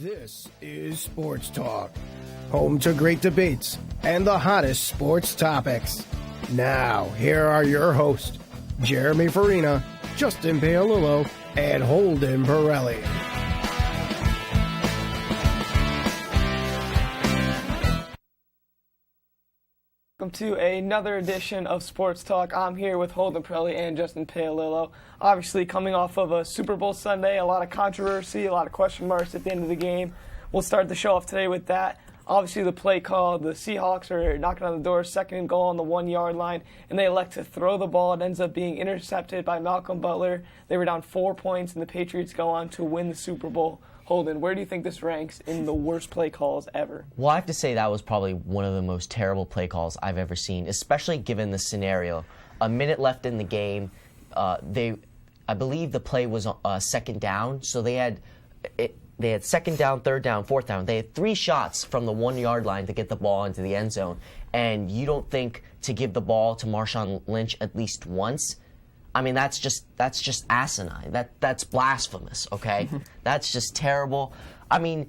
This is Sports Talk, home to great debates and the hottest sports topics. Now, here are your hosts, Jeremy Farina, Justin Paolillo, and Holden Pirelli. Welcome to another edition of Sports Talk. I'm here with Holden Pirelli and Justin Paolillo. Obviously, coming off of a Super Bowl Sunday, a lot of controversy, a lot of question marks at the end of the game. We'll start the show off today with that. Obviously, the play call, the Seahawks are knocking on the door, second and goal on the 1 yard line, and they elect to throw the ball. It ends up being intercepted by Malcolm Butler. They were down 4 points, and the Patriots go on to win the Super Bowl. Holden, where do you think this ranks in the worst play calls ever? Well, I have to say that was probably one of the most terrible play calls I've ever seen, especially given the scenario. A minute left in the game. I believe the play was second down, so they had second down, third down, fourth down. They had 3 shots from the 1 yard line to get the ball into the end zone, and you don't think to give the ball to Marshawn Lynch at least once? I mean, that's just asinine. That's blasphemous, okay? That's just terrible. I mean,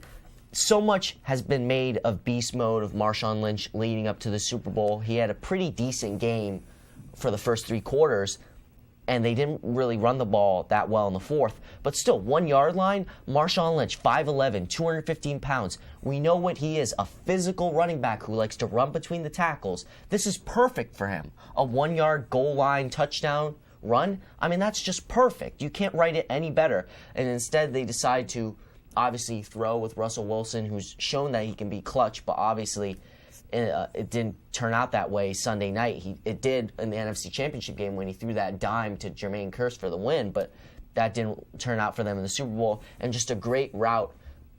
so much has been made of beast mode of Marshawn Lynch leading up to the Super Bowl. He had a pretty decent game for the first 3 quarters, and they didn't really run the ball that well in the fourth. But still, 1 yard line, Marshawn Lynch, 5'11", 215 pounds. We know what he is, a physical running back who likes to run between the tackles. This is perfect for him. A 1 yard goal line touchdown run, I mean, that's just perfect. You can't write it any better. And instead, they decide to obviously throw with Russell Wilson, who's shown that he can be clutch, but obviously it didn't turn out that way Sunday night. It did in the NFC Championship game when he threw that dime to Jermaine Kearse for the win, but that didn't turn out for them in the Super Bowl. And just a great route,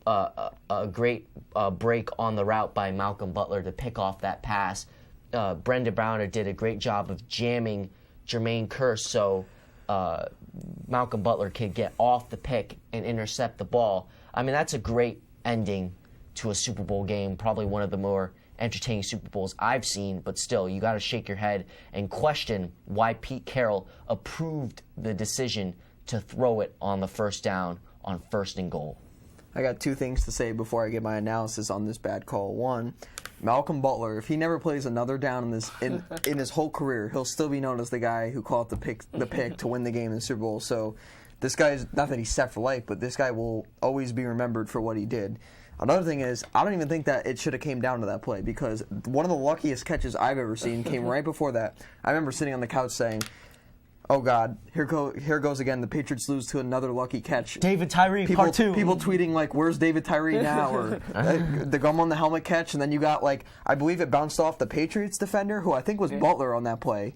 a great break on the route by Malcolm Butler to pick off that pass. Brendan Browner did a great job of jamming Jermaine Kearse so Malcolm Butler could get off the pick and intercept the ball. I mean, that's a great ending to a Super Bowl game, probably one of the more entertaining Super Bowls I've seen, but still, you got to shake your head and question why Pete Carroll approved the decision to throw it on the first down on first and goal. I got 2 things to say before I get my analysis on this bad call. One, Malcolm Butler, if he never plays another down in his whole career, he'll still be known as the guy who caught the pick to win the game in the Super Bowl. So this guy's, not that he's set for life, but this guy will always be remembered for what he did. Another thing is, I don't even think that it should have came down to that play, because one of the luckiest catches I've ever seen came right before that. I remember sitting on the couch saying, oh, God, here goes again. The Patriots lose to another lucky catch. David Tyree, part 2. People tweeting, like, where's David Tyree now? Or the gum on the helmet catch. And then you got, like, I believe it bounced off the Patriots defender, who I think was Butler on that play,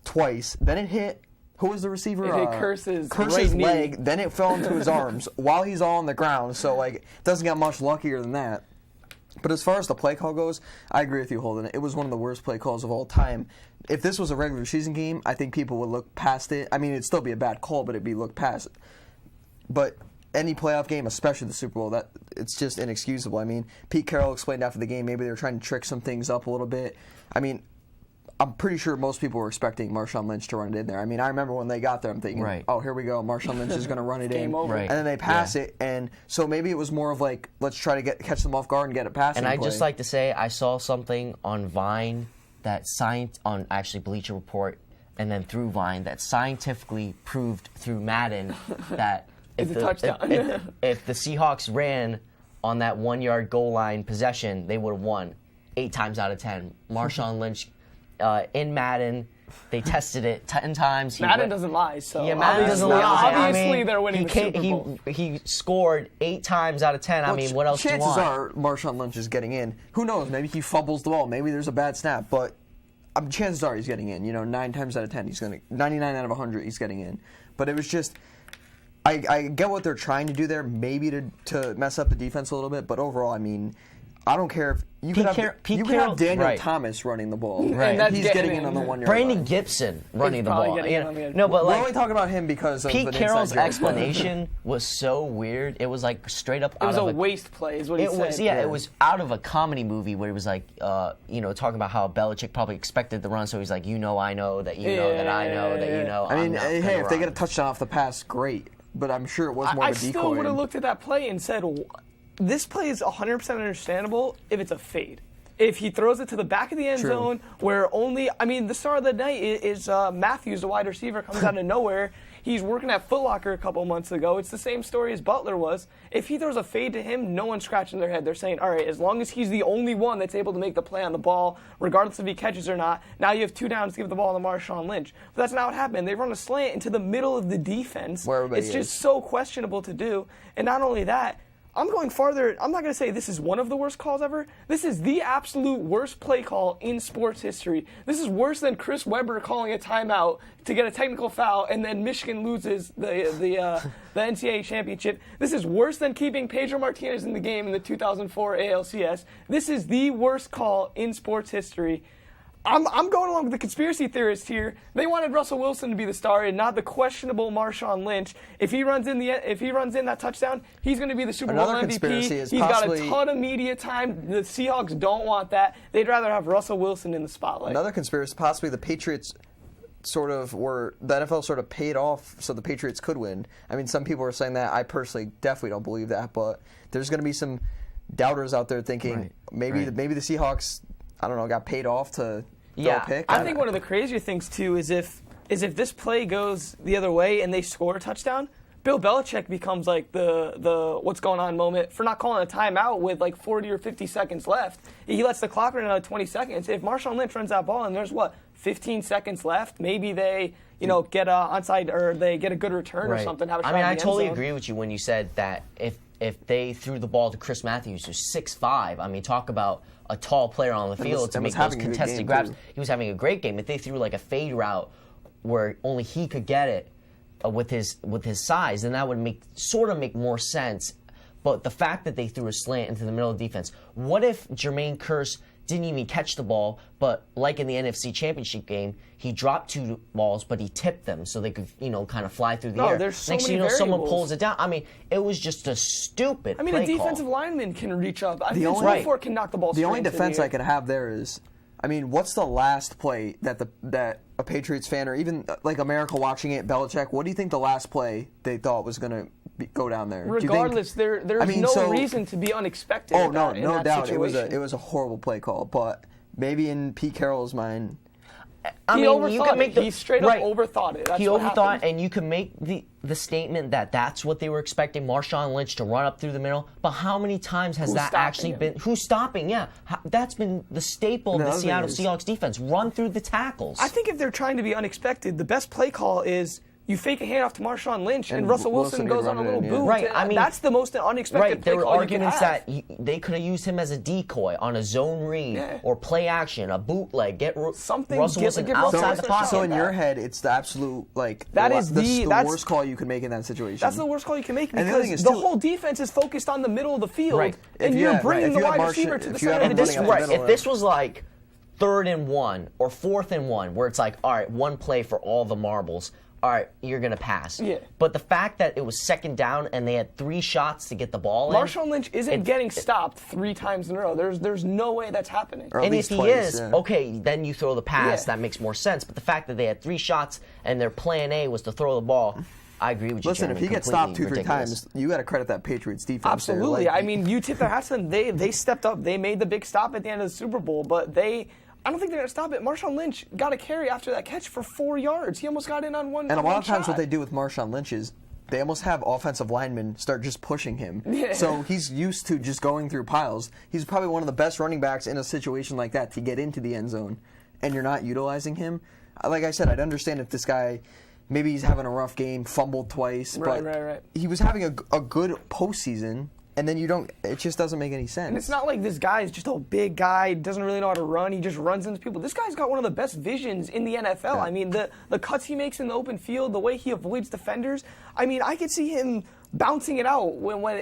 twice. Then it hit, who was the receiver? It hit Kearse's right leg. Then it fell into his arms while he's all on the ground. So, like, it doesn't get much luckier than that. But as far as the play call goes, I agree with you, Holden. It was one of the worst play calls of all time. If this was a regular season game, I think people would look past it. I mean, it'd still be a bad call, but it'd be looked past. But any playoff game, especially the Super Bowl, it's just inexcusable. I mean, Pete Carroll explained after the game maybe they were trying to trick some things up a little bit. I mean, I'm pretty sure most people were expecting Marshawn Lynch to run it in there. I mean, I remember when they got there, I'm thinking, oh, here we go, Marshawn Lynch is going to run it in. Over. And then they pass it, and so maybe it was more of like, let's try to catch them off guard and get it passing. And I'd just like to say, I saw something on Vine on actually Bleacher Report, and then through Vine, that scientifically proved through Madden that if the Seahawks ran on that 1 yard goal line possession, they would have won 8 times out of 10. Marshawn Lynch, in Madden, they tested it 10 times. Madden doesn't lie, so yeah, Madden doesn't lie. Obviously, they're winning the Super Bowl. He scored 8 times out of 10. I mean, what else do you want? Chances are Marshawn Lynch is getting in. Who knows? Maybe he fumbles the ball. Maybe there's a bad snap. But chances are he's getting in. 9 times out of 10, 99 out of 100, he's getting in. But it was just, I get what they're trying to do there, maybe to mess up the defense a little bit. But overall, I mean, I don't care if you could have Daniel Thomas running the ball. Right. And he's getting in on the 1 yard Brandon line. Gibson running the ball. No, but we're only talking about him because of Pete Carroll's explanation was so weird. It was like straight up. It was a waste play, is what he said. It was out of a comedy movie where it was like, talking about how Belichick probably expected the run. So he's like, I know that you know that I know that you know. I mean, hey, if they get a touchdown off the pass, great. But I'm sure it was more of a decoy. I still would have looked at that play and said, this play is 100% understandable if it's a fade. If he throws it to the back of the end zone, where the star of the night is Matthews, the wide receiver, comes out of nowhere. He's working at Foot Locker a couple months ago. It's the same story as Butler was. If he throws a fade to him, no one's scratching their head. They're saying, all right, as long as he's the only one that's able to make the play on the ball, regardless if he catches or not, now you have 2 downs to give the ball to Marshawn Lynch. But that's not what happened. They run a slant into the middle of the defense. Where everybody it's just so questionable to do. And not only that, I'm going farther. I'm not going to say this is one of the worst calls ever. This is the absolute worst play call in sports history. This is worse than Chris Webber calling a timeout to get a technical foul, and then Michigan loses the NCAA championship. This is worse than keeping Pedro Martinez in the game in the 2004 ALCS. This is the worst call in sports history. I'm going along with the conspiracy theorists here. They wanted Russell Wilson to be the star and not the questionable Marshawn Lynch. If he runs in that touchdown, he's going to be the Super Bowl MVP. He's got a ton of media time. The Seahawks don't want that. They'd rather have Russell Wilson in the spotlight. Another conspiracy, possibly the Patriots the NFL sort of paid off so the Patriots could win. I mean, some people are saying that. I personally definitely don't believe that, but there's going to be some doubters out there thinking maybe the Seahawks, I don't know, got paid off to throw a pick. I think one of the crazier things too is if this play goes the other way and they score a touchdown, Bill Belichick becomes like the what's going on moment for not calling a timeout with like 40 or 50 seconds left. He lets the clock run another 20 seconds. If Marshawn Lynch runs that ball and there's 15 seconds left, maybe they get a onside or they get a good return or something. Have a shot I in the totally end zone. agree with you when you said that if they threw the ball to Chris Matthews, who's 6'5", I mean, talk about a tall player on the field to make those contested grabs. He was having a great game. If they threw like a fade route where only he could get it with his size, then that would make more sense. But the fact that they threw a slant into the middle of the defense, what if Jermaine Kearse didn't even catch the ball, but like in the NFC Championship game, he dropped 2 balls, but he tipped them so they could, kind of fly through the air. There's so Next many thing you know, someone variables. pulls it down. I mean, it was just a stupid a play defensive call. lineman can reach up. Vince Wilfork can knock the ball straight The only into the defense air. I could have there is, I mean, what's the last play that a Patriots fan or even like America watching it, Belichick, what do you think the last play they thought was going to go down there? Regardless, there's no reason to be unexpected. Oh, no doubt. Situation. It was a horrible play call, but maybe in Pete Carroll's mind, He straight up overthought it. That's he what overthought, happened. and you can make the statement that that's what they were expecting, Marshawn Lynch to run up through the middle. But how many times has that actually been? Who's stopping? Yeah, that's been the staple of the Seattle Seahawks defense. Run through the tackles. I think if they're trying to be unexpected, the best play call is you fake a handoff to Marshawn Lynch, and Russell Wilson goes on a little boot. Right, I mean, that's the most unexpected play there were call arguments you can have. that they could have used him as a decoy on a zone read or play action, a bootleg, get something. Russell Wilson outside the pocket. So in your head, it's the absolute the worst call you can make in that situation. That's the worst call you can make because the whole defense is focused on the middle of the field, and you're bringing the wide receiver to the center of the distance. If this was like 3rd and 1 or 4th and 1, where it's like, all right, one play for all the marbles. All right, you're going to pass. Yeah. But the fact that it was 2nd down and they had 3 shots to get the ball in. Marshawn Lynch isn't getting stopped 3 times in a row. There's no way that's happening. And if he is, okay, then you throw the pass. That makes more sense. But the fact that they had 3 shots and their plan A was to throw the ball, I agree with you, Listen, Jeremy. if he gets stopped 2-3 times, you got to credit that Patriots defense. Absolutely. I mean, you tip their hats to them. They stepped up. They made the big stop at the end of the Super Bowl, but I don't think they're going to stop it. Marshawn Lynch got a carry after that catch for 4 yards. He almost got in on one. And a lot of times shot. what they do with Marshawn Lynch is they almost have offensive linemen start just pushing him. Yeah. So he's used to just going through piles. He's probably one of the best running backs in a situation like that to get into the end zone, and you're not utilizing him. Like I said, I'd understand if this guy, maybe he's having a rough game, fumbled twice, but he was having a good postseason. And then it just doesn't make any sense. And it's not like this guy is just a big guy, doesn't really know how to run. He just runs into people. This guy's got one of the best visions in the NFL. Yeah. I mean, the cuts he makes in the open field, the way he avoids defenders. I mean, I could see him bouncing it out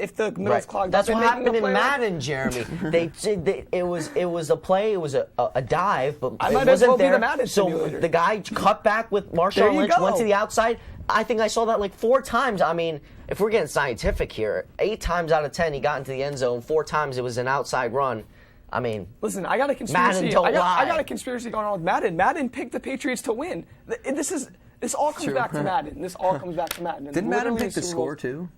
if the middle's clogged up. That's what happened in Madden, Jeremy. It was a play, it was a dive, but I it might wasn't as well there. Be the Madden so simulator. The guy cut back with Marshawn Lynch, went to the outside. I think I saw that like 4 times. I mean, if we're getting scientific here, 8 times out of 10 he got into the end zone. 4 times it was an outside run. I mean, listen, I got a conspiracy. Madden don't lie. I got a conspiracy going on with Madden. Madden picked the Patriots to win. This all comes back to Madden. This all comes back to Madden. Didn't Madden pick the score too?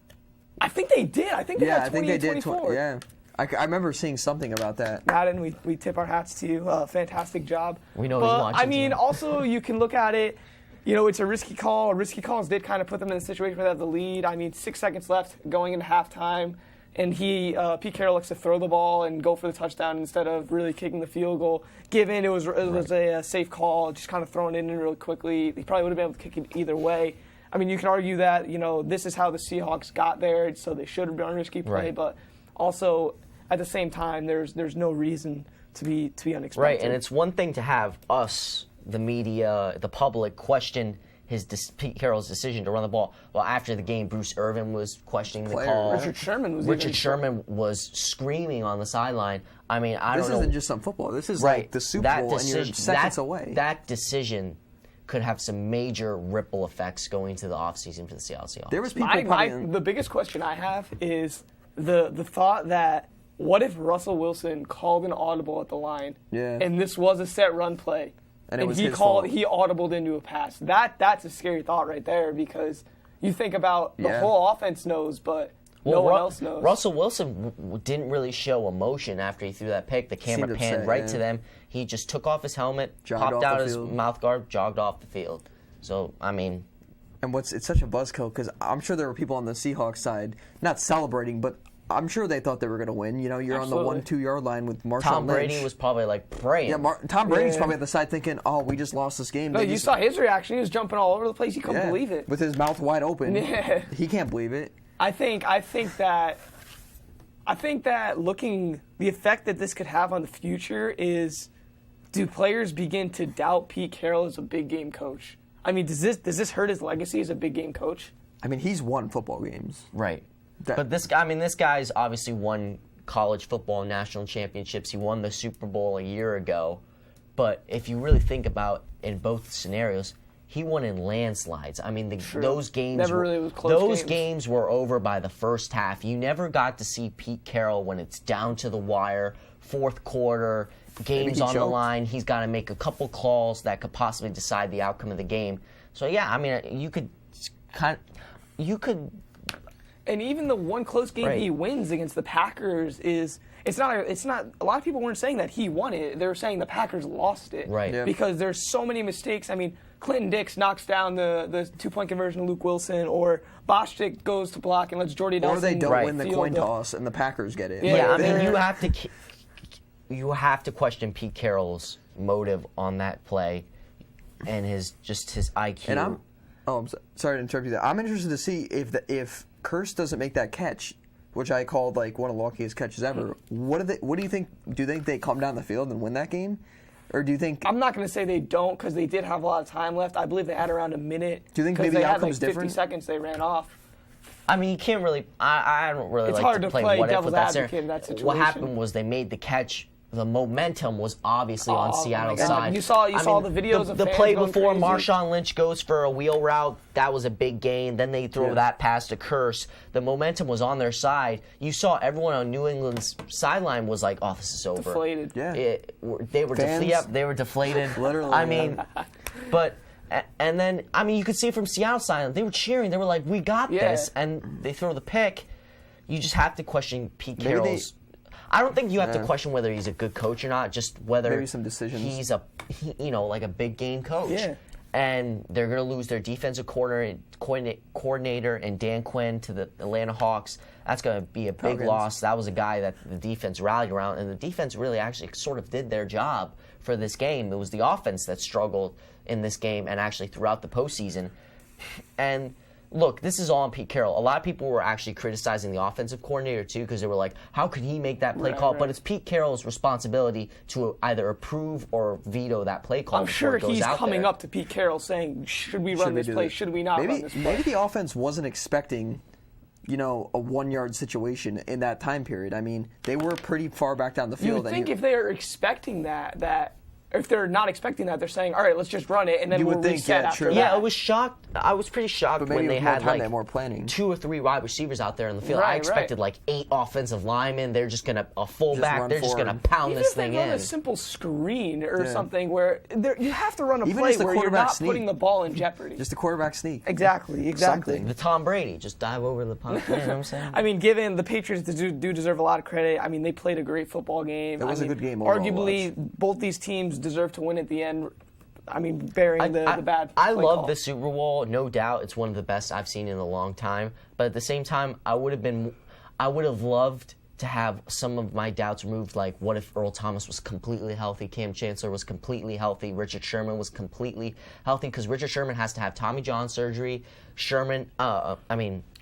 I think they did. I think they had 28-24. Yeah. I remember seeing something about that. Madden, we tip our hats to you. Fantastic job. We know he's watching. I mean, too. also you can look at it. It's a risky call. Risky calls did kind of put them in a situation where they have the lead. I mean, 6 seconds left going into halftime, and Pete Carroll likes to throw the ball and go for the touchdown instead of really kicking the field goal. Given it was a safe call, just kind of throwing it in really quickly, he probably would have been able to kick it either way. I mean, you can argue that this is how the Seahawks got there, so they should have done a risky play, Right. but also at the same time, there's no reason to be unexpected. Right, and it's one thing to have us, the media, the public, question Pete Carroll's decision to run the ball. Well, after the game, Bruce Irvin was questioning the call. Richard Sherman was screaming on the sideline. I mean, This don't know. isn't just some football. This is Right. like the Super Bowl, and you're seconds away. That decision could have some major ripple effects going into the offseason for the Seattle Seahawks. There was people the biggest question I have is the thought that what if Russell Wilson called an audible at the line, and this was a set run play, and it was he his fault. He audibled into a pass. That's a scary thought right there, because you think about the whole offense knows, but no one else knows. Russell Wilson didn't really show emotion after he threw that pick. The camera panned right to them. He just took off his helmet, popped out his mouth guard, jogged off the field. So, I mean... And it's such a buzzkill, because I'm sure there were people on the Seahawks side not celebrating, but I'm sure they thought they were going to win. You're Absolutely. on the 1-2 yard line with Marshawn Tom Lynch. Brady was probably like praying. Yeah, Tom Brady's probably at the side thinking, "Oh, we just lost this game." No, you saw his reaction. He was jumping all over the place. He couldn't believe it. With his mouth wide open. Yeah. He can't believe it. I think that looking the effect that this could have on the future is, do players begin to doubt Pete Carroll as a big game coach? I mean, does this hurt his legacy as a big game coach? I mean, he's won football games. Right. But this guy's obviously won college football national championships. He won the Super Bowl a year ago. But if you really think about in both scenarios, he won in landslides. I mean, those games games were over by the first half. You never got to see Pete Carroll when it's down to the wire, fourth quarter, game's on the line. He's got to make a couple calls that could possibly decide the outcome of the game. So yeah, I mean, you could. And even the one close game he wins against the Packers it's not a lot of people weren't saying that he won it. They were saying the Packers lost it. Right. Yeah. Because there's so many mistakes. I mean, Clinton Dix knocks down the 2-point conversion of Luke Wilson, or Bostic goes to block and lets Jordy Nelson. Or they don't win the coin field toss and the Packers get it. Yeah, I mean, you have to question Pete Carroll's motive on that play and his IQ. And I'm sorry to interrupt you there. I'm interested to see if Kearse doesn't make that catch, which I called like one of the luckiest catches ever. What do you think? Do you think they come down the field and win that game, or do you think? I'm not going to say they don't, because they did have a lot of time left. I believe they had around a minute. Do you think maybe the outcome's different? 50 seconds they ran off. I mean, you can't really. I don't really It's like hard to to play play what if devil's with that advocate in that situation. What happened was they made the catch. The momentum was obviously on Seattle's my God. side. You saw the videos of the fans play going before crazy. Marshawn Lynch goes for a wheel route. That was a big gain. Then they throw that pass to Kearse. The momentum was on their side. You saw everyone on New England's sideline was like, "Oh, this is over." Deflated. Yeah. They were deflated. Literally. I mean, but. And then, I mean, you could see it from Seattle's side. They were cheering. They were like, "We got this!" And they throw the pick. You just have to question Pete Carroll's. I don't think you have to question whether he's a good coach or not. Just whether maybe some decisions. He's like a big game coach. Yeah. And they're going to lose their defensive coordinator and Dan Quinn to the Atlanta Hawks. That's going to be a big loss. That was a guy that the defense rallied around, and the defense really actually sort of did their job for this game. It was the offense that struggled in this game and actually throughout the postseason. And look, this is all on Pete Carroll. A lot of people were actually criticizing the offensive coordinator too, because they were like, how could he make that play call? Right. But it's Pete Carroll's responsibility to either approve or veto that play call. I'm sure he's coming up to Pete Carroll saying, should we run this play? Should we not run this play? Maybe the offense wasn't expecting, a 1-yard situation in that time period. I mean, they were pretty far back down the field. You would think if they are expecting that if they're not expecting that, they're saying, all right, let's just run it, and then You we'll would think, reset yeah, after true. that. Yeah, I was shocked. I was pretty shocked But maybe when they with more had time, they like had more planning. 2 or 3 wide receivers out there on the field. Right, I expected right. like 8 offensive linemen. They're just gonna a fullback. run They're just forward. gonna pound Even this if they thing run in. a simple screen or Yeah. something where you have to run a Even play just the where you're quarterback not sneak. putting the ball in jeopardy. Just a quarterback sneak. Exactly. Something. The Tom Brady, just dive over the punt. You know what I'm saying? I mean, given the Patriots do deserve a lot of credit. I mean, they played a great football game. It was a good game overall, Arguably, both these teams deserve to win at the end. I mean, bearing the bad I play love call. the Super Bowl, no doubt. It's one of the best I've seen in a long time. But at the same time, I would have loved to have some of my doubts removed. Like, what if Earl Thomas was completely healthy, Cam Chancellor was completely healthy, Richard Sherman was completely healthy? Because Richard Sherman has to have Tommy John surgery.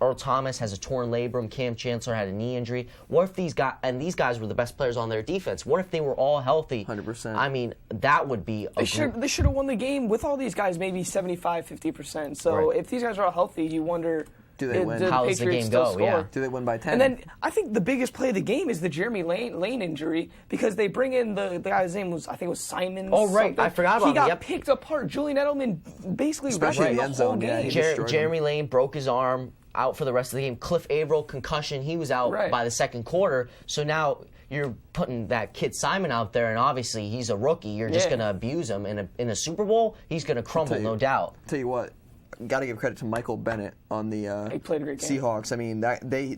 Earl Thomas has a torn labrum. Cam Chancellor had a knee injury. What if these guys were the best players on their defense? What if they were all healthy? 100%. I mean, that would be They should have won the game with all these guys, maybe 75, 50%. So Right. if these guys are all healthy, you wonder, Do they win? How does the Patriots game still go? score? Yeah. Do they win by 10? And then I think the biggest play of the game is the Jeremy Lane injury because they bring in the guy's name was, I think it was Simon. Oh, right. something. I forgot about He him. got Yep. picked apart. Julian Edelman basically Especially wrecked in the the end whole zone, yeah, game. he destroyed him. Jeremy Lane broke his arm, out for the rest of the game. Cliff Averill, concussion, he was out Right. by the second quarter. So now you're putting that kid Simon out there, and obviously he's a rookie. You're just Yeah. going to abuse him. In a Super Bowl, he's going to crumble, no doubt. Tell you what, got to give credit to Michael Bennett on the He played a great game. Seahawks. I mean,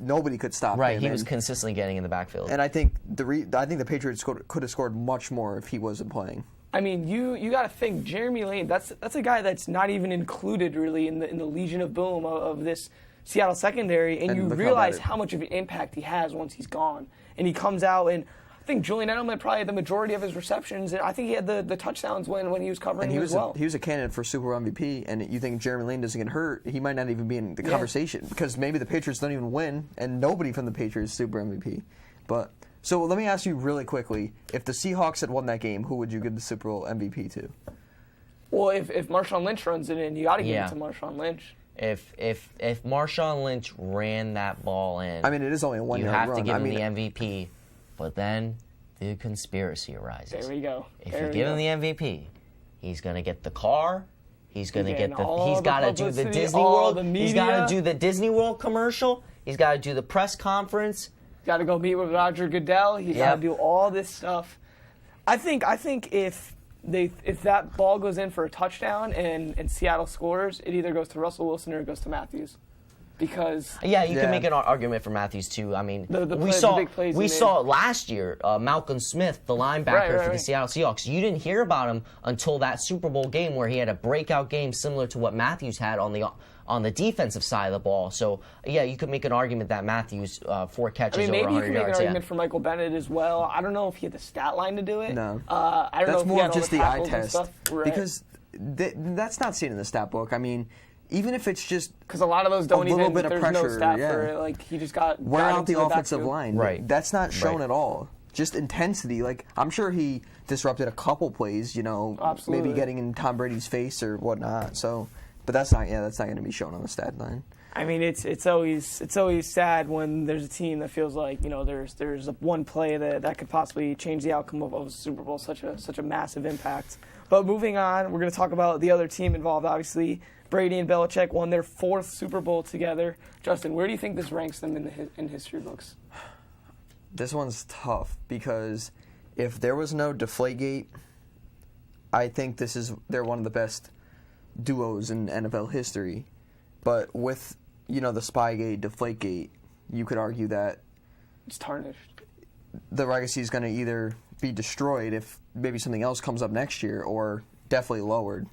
nobody could stop Right, him. he was and, consistently getting in the backfield. and I think the Patriots could have scored much more if he wasn't playing. I mean, you got to think Jeremy Lane. That's a guy that's not even included really in the Legion of Boom of this Seattle secondary, and you look how realize bad how much of an impact he has once he's gone. And he comes out, and I think Julian Edelman probably had the majority of his receptions, and I think he had the touchdowns when he was covering And he him was as well. he was a candidate for Super Bowl MVP, and you think Jeremy Lane doesn't get hurt, he might not even be in the conversation because maybe the Patriots don't even win, and nobody from the Patriots is Super MVP. But so let me ask you really quickly: if the Seahawks had won that game, who would you give the Super Bowl MVP to? Well, if Marshawn Lynch runs it in, you got to give Yeah. it to Marshawn Lynch. If Marshawn Lynch ran that ball in, I mean, it is only a you one-yard have run. to give I him mean, the MVP. But then the conspiracy arises. There we go. If There you we give go. him the MVP, he's going to get the car. He's going to getting get all he's the got to do the publicity, Disney all World. the He's got media. to do the Disney World commercial. He's got to do the press conference. Got to go meet with Roger Goodell. He's got Yep. to do all this stuff. I think if that ball goes in for a touchdown and Seattle scores, it either goes to Russell Wilson or it goes to Matthews, because Yeah, you Yeah. can make an argument for Matthews too. I mean, The we big plays he saw made. it last year. Malcolm Smith, the linebacker Right, for the right. Seattle Seahawks. You didn't hear about him until that Super Bowl game where he had a breakout game similar to what Matthews had on the defensive side of the ball. So yeah, you could make an argument that Matthews 4 catches I mean, over maybe you 100 can make an yards. argument for Michael Bennett as well. I don't know if he had the stat line to do it. No. I don't know that's if he more had of all just the the eye tackles and test stuff. Right. because that's not seen in the stat book. I mean, even if it's just Because a lot of those don't a little even. bit of There's pressure, no stat yeah. for it. Like he just got wear got out into the offensive backfield. line. Right. That's not shown Right. at all. Just intensity. Like I'm sure he disrupted a couple plays. Absolutely. Maybe getting in Tom Brady's face or whatnot. So, but that's not going to be shown on the stat line. I mean, it's always sad when there's a team that feels like there's one play that could possibly change the outcome of a Super Bowl, such a massive impact. But moving on, we're going to talk about the other team involved. Obviously, Brady and Belichick won their 4th Super Bowl together. Justin, where do you think this ranks them in history books? This one's tough because if there was no Deflategate, I think they're one of the best duos in NFL history. But with the Spygate, Deflategate, you could argue that It's tarnished. the legacy is going to either be destroyed if maybe something else comes up next year, or definitely lowered.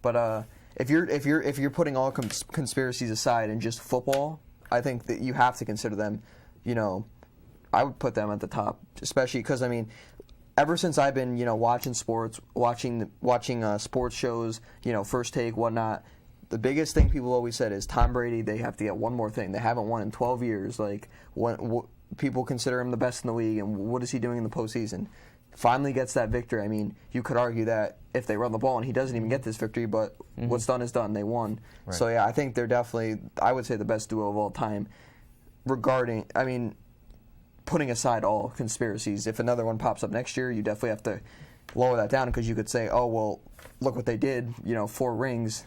But if you're putting all conspiracies aside and just football, I think that you have to consider them. I would put them at the top, especially because ever since I've been watching sports, watching sports shows, First Take, whatnot. The biggest thing people always said is Tom Brady. They have to get one more thing. They haven't won in 12 years. Like people consider him the best in the league, and what is he doing in the postseason? Finally gets that victory. I mean, you could argue that if they run the ball and he doesn't even get this victory, but what's done is done. They won. Right. So yeah, I think they're definitely, I would say, the best duo of all time. Putting aside all conspiracies, if another one pops up next year, you definitely have to lower that down because you could say, oh, well, look what they did, 4 rings.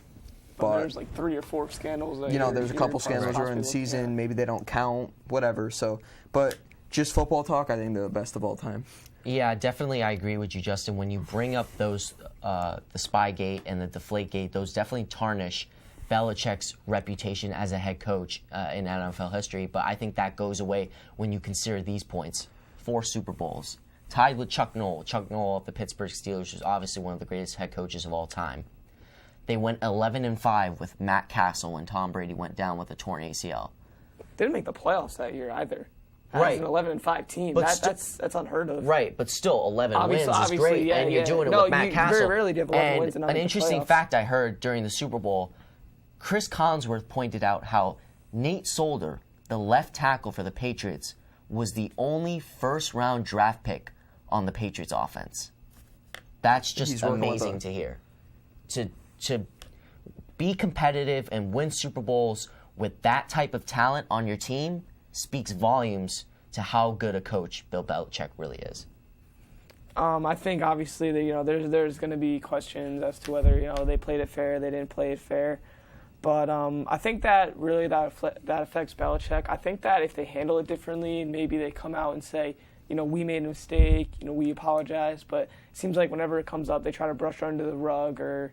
But there's like 3 or 4 scandals. There's a couple scandals during the season. Maybe they don't count, whatever. So, but just football talk, I think they're the best of all time. Yeah, definitely I agree with you, Justin. When you bring up those, the Spygate and the Deflategate, those definitely tarnish Belichick's reputation as a head coach in NFL history. But I think that goes away when you consider these points. 4 Super Bowls. Tied with Chuck Noll. Chuck Noll of the Pittsburgh Steelers was obviously one of the greatest head coaches of all time. They went 11-5 with Matt Castle when Tom Brady went down with a torn ACL. Didn't make the playoffs that year either. Right. As an 11-5 team, that's unheard of. Right, but still, 11 wins is great, yeah, and you're doing it with Matt Castle. Very rarely do you have 11 wins and an interesting fact I heard during the Super Bowl, Chris Collinsworth pointed out how Nate Solder, the left tackle for the Patriots, was the only first-round draft pick on the Patriots offense. That's just amazing to hear. To be competitive and win Super Bowls with that type of talent on your team speaks volumes to how good a coach Bill Belichick really is. I think obviously that there's going to be questions as to whether they played it fair, they didn't play it fair, but I think that really that affects Belichick. I think that if they handle it differently, maybe they come out and say, we made a mistake, we apologize, but it seems like whenever it comes up, they try to brush it under the rug or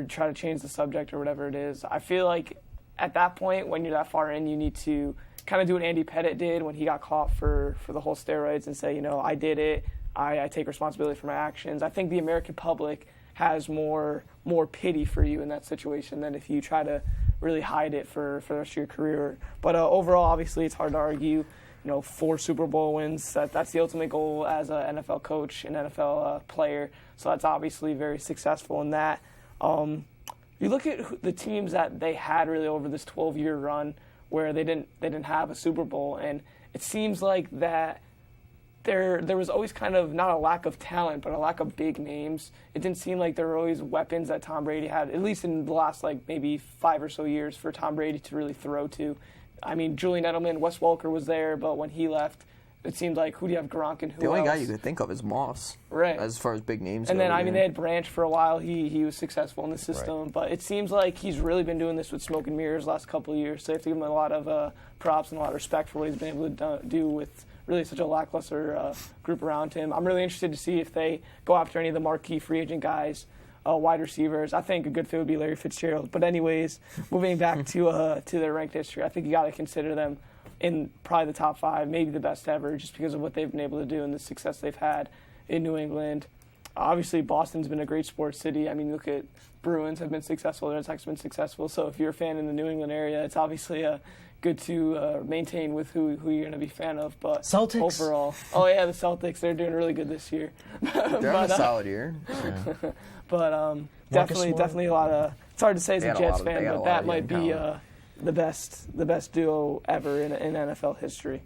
try to change the subject or whatever it is. I feel like at that point, when you're that far in, you need to kind of do what Andy Pettitte did when he got caught for the whole steroids and say, I did it. I take responsibility for my actions. I think the American public has more pity for you in that situation than if you try to really hide it for the rest of your career. But overall, obviously, it's hard to argue. 4 Super Bowl wins, that's the ultimate goal as an NFL coach, an NFL player. So that's obviously very successful in that. You look at the teams that they had really over this 12-year run where they didn't have a Super Bowl, and it seems like that there was always kind of not a lack of talent, but a lack of big names. It didn't seem like there were always weapons that Tom Brady had, at least in the last maybe 5 or so years, for Tom Brady to really throw to. I mean, Julian Edelman, Wes Welker was there, but when he left, it seemed like, who do you have, Gronk and who else? The only guy you could think of is Moss, right? As far as big names and go. And then, they had Branch for a while. He was successful in the system. Right. But it seems like he's really been doing this with smoke and mirrors the last couple of years. So you have to give him a lot of props and a lot of respect for what he's been able to do with really such a lackluster group around him. I'm really interested to see if they go after any of the marquee free agent guys, wide receivers. I think a good fit would be Larry Fitzgerald. But anyways, moving back to their ranked history, I think you got to consider them in probably the top 5, maybe the best ever, just because of what they've been able to do and the success they've had in New England. Obviously, Boston's been a great sports city. I mean, look at Bruins have been successful, the Red Sox have been successful. So if you're a fan in the New England area, it's obviously good to maintain with who you're going to be a fan of. But Celtics. Overall, the Celtics, they're doing really good this year. They're having a solid year. Yeah. But definitely a lot of. It's hard to say as a Jets fan, but that might be the best duo ever in NFL history.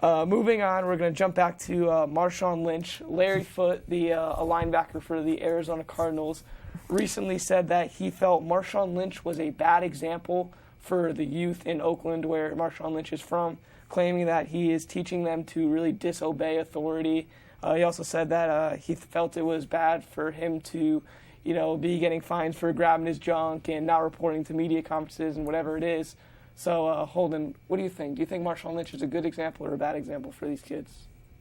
Moving on, we're going to jump back to Marshawn Lynch. Larry Foote, a linebacker for the Arizona Cardinals, recently said that he felt Marshawn Lynch was a bad example for the youth in Oakland, where Marshawn Lynch is from, claiming that he is teaching them to really disobey authority. He also said that he felt it was bad for him to be getting fines for grabbing his junk and not reporting to media conferences and whatever it is. So, Holden, what do you think? Do you think Marshawn Lynch is a good example or a bad example for these kids?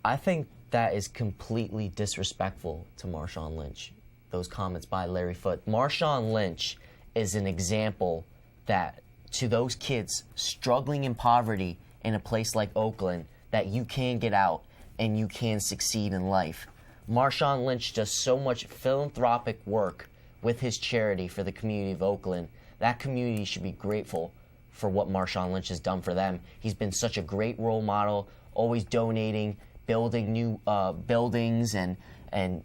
I think that is completely disrespectful to Marshawn Lynch, those comments by Larry Foote. Marshawn Lynch is an example that, to those kids struggling in poverty in a place like Oakland, that you can get out and you can succeed in life. Marshawn Lynch does so much philanthropic work with his charity for the community of Oakland. That community should be grateful for what Marshawn Lynch has done for them. He's been such a great role model, always donating, building new buildings, and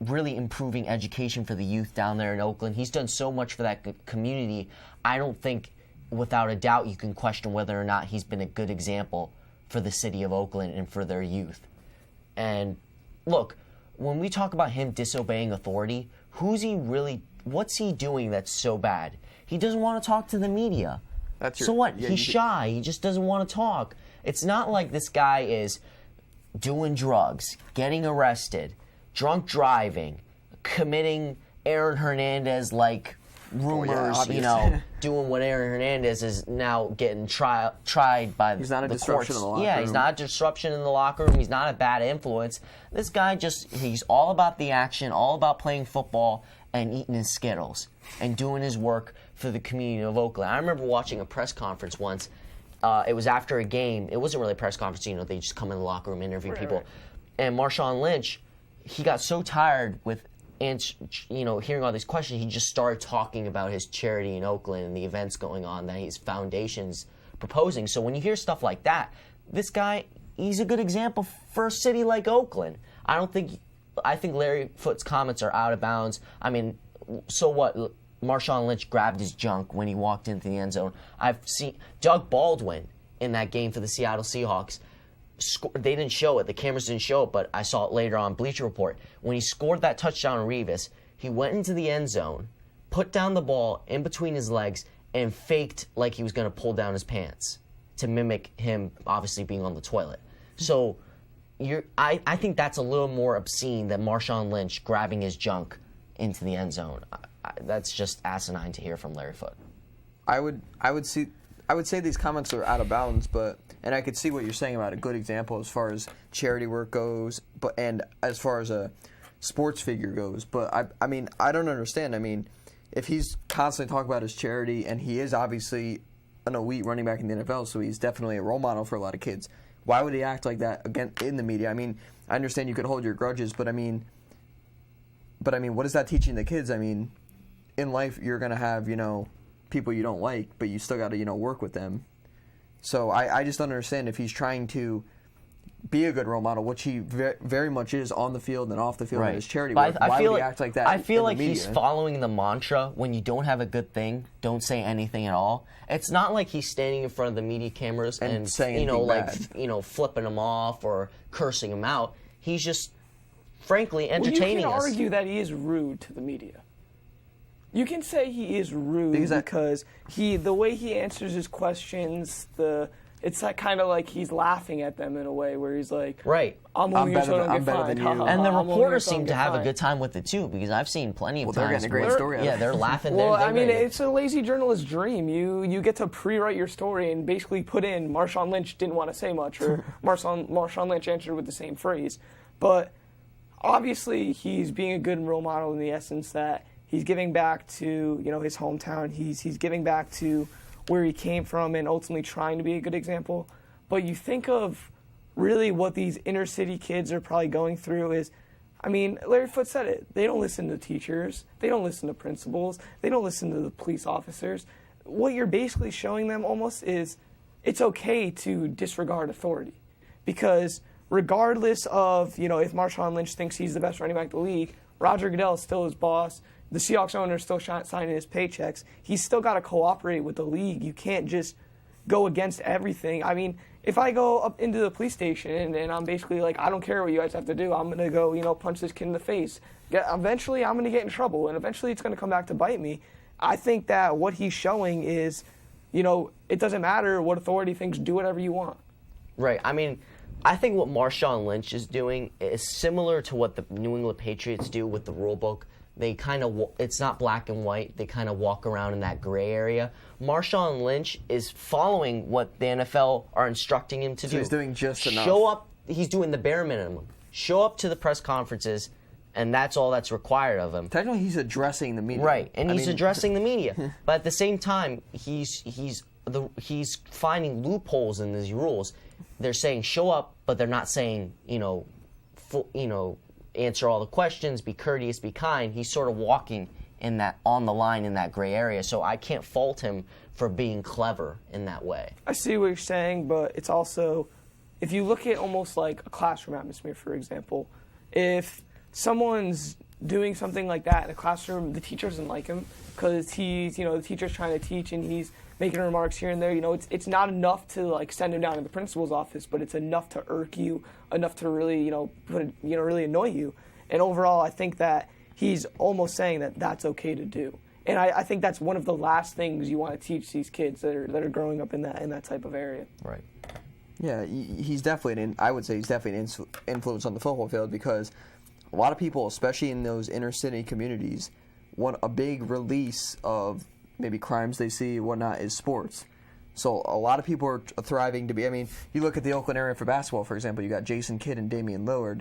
really improving education for the youth down there in Oakland. He's done so much for that community. I don't think, without a doubt, you can question whether or not he's been a good example for the city of Oakland and for their youth. And look, when we talk about him disobeying authority, what's he doing that's so bad? He doesn't want to talk to the media. So what? He's shy. He just doesn't want to talk. It's not like this guy is doing drugs, getting arrested, drunk driving, committing Aaron Hernandez like rumors, doing what Aaron Hernandez is now getting tried by He's not a the disruption courts. in the locker Yeah, room. he's not a disruption in the locker room. He's not a bad influence. This guy he's all about the action, all about playing football and eating his Skittles and doing his work for the community of Oakland. I remember watching a press conference once. It was after a game. It wasn't really a press conference. They just come in the locker room, interview people. Right. And Marshawn Lynch, he got so tired with hearing all these questions, he just started talking about his charity in Oakland and the events going on that his foundation's proposing. So when you hear stuff like that, this guy, he's a good example for a city like Oakland. I think Larry Foote's comments are out of bounds. I mean, so what? Marshawn Lynch grabbed his junk when he walked into the end zone. I've seen Doug Baldwin in that game for the Seattle Seahawks. They didn't show it. The cameras didn't show it, but I saw it later on Bleacher Report. When he scored that touchdown on Revis, he went into the end zone, put down the ball in between his legs, and faked like he was going to pull down his pants to mimic him obviously being on the toilet. So I think that's a little more obscene than Marshawn Lynch grabbing his junk into the end zone. That's just asinine to hear from Larry Foote. I would say these comments are out of bounds, and I could see what you're saying about a good example as far as charity work goes, and as far as a sports figure goes. But I mean, I don't understand. I mean, if he's constantly talking about his charity, and he is obviously an elite running back in the NFL, so he's definitely a role model for a lot of kids. Why would he act like that again in the media? I mean, I understand you could hold your grudges, but I mean, what is that teaching the kids? I mean, in life you're gonna have people you don't like, but you still got to work with them. So I just don't understand if he's trying to be a good role model, which he very much is on the field and off the field in his charity work. Why would he act like that? I feel like in the he's media? following the mantra: when you don't have a good thing, don't say anything at all. It's not like he's standing in front of the media cameras and saying flipping them off or cursing them out. He's just frankly entertaining us. You can us. argue that he is rude to the media. You can say he is rude because the way he answers his questions, it's like kind of like he's laughing at them in a way where he's like, right, I'm only here so I don't get better than fined. you. And the reporters seem to have a good time with it too, because I've seen plenty of times. They're getting a great story out of it. Yeah, they're laughing. Well, I mean, it's a lazy journalist's dream. You get to pre-write your story and basically put in Marshawn Lynch didn't want to say much, or Marshawn Lynch answered with the same phrase. But obviously, he's being a good role model in the essence that he's giving back to his hometown. He's giving back to where he came from and ultimately trying to be a good example. But you think of really what these inner city kids are probably going through is, I mean, Larry Foote said it. They don't listen to teachers. They don't listen to principals. They don't listen to the police officers. What you're basically showing them almost is it's okay to disregard authority. Because regardless of, if Marshawn Lynch thinks he's the best running back in the league, Roger Goodell is still his boss. The Seahawks owner is still signing his paychecks. He's still got to cooperate with the league. You can't just go against everything. I mean, if I go up into the police station and I'm basically like, I don't care what you guys have to do, I'm going to go, punch this kid in the face. Eventually, I'm going to get in trouble, and eventually it's going to come back to bite me. I think that what he's showing is, it doesn't matter what authority thinks, do whatever you want. Right. I mean, I think what Marshawn Lynch is doing is similar to what the New England Patriots do with the rule book. They kind of, it's not black and white. They kind of walk around in that gray area. Marshawn Lynch is following what the NFL are instructing him to do. He's doing just enough. Show up. He's doing the bare minimum. Show up to the press conferences, and that's all that's required of him. Technically, he's addressing the media. Right, and he's addressing the media. But at the same time, he's finding loopholes in these rules. They're saying show up, but they're not saying answer all the questions, be courteous, be kind. He's sort of walking on the line in that gray area. So I can't fault him for being clever in that way. I see what you're saying, but it's also, if you look at almost like a classroom atmosphere, for example, if someone's doing something like that in a classroom, the teacher doesn't like him because the teacher's trying to teach and he's making remarks here and there. It's not enough to like send him down to the principal's office, but it's enough to irk you, enough to really, really annoy you. And overall, I think that he's almost saying that that's okay to do. And I think that's one of the last things you want to teach these kids that are growing up in that type of area. Right. Yeah, he's definitely I would say he's definitely an influence on the football field, because a lot of people, especially in those inner city communities, want a big release of maybe crimes they see, whatnot, is sports. So a lot of people are thriving to be. I mean, you look at the Oakland area for basketball, for example. You got Jason Kidd and Damian Lillard,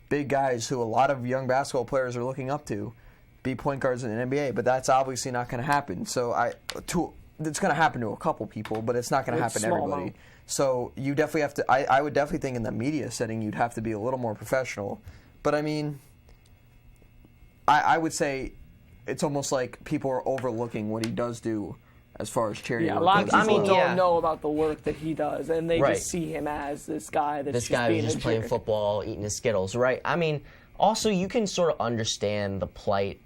big guys who a lot of young basketball players are looking up to, be point guards in the NBA. But that's obviously not going to happen. So it's going to happen to a couple people, but it's not going to happen to everybody. Amount. So you definitely have to. I would definitely think in the media setting you'd have to be a little more professional. But I mean, I would say it's almost like people are overlooking what he does do as far as charity work. A lot of people don't yeah. know about the work that he does, and they just see him as this guy that's who's just playing football, eating his Skittles, right? I mean, also you can sort of understand the plight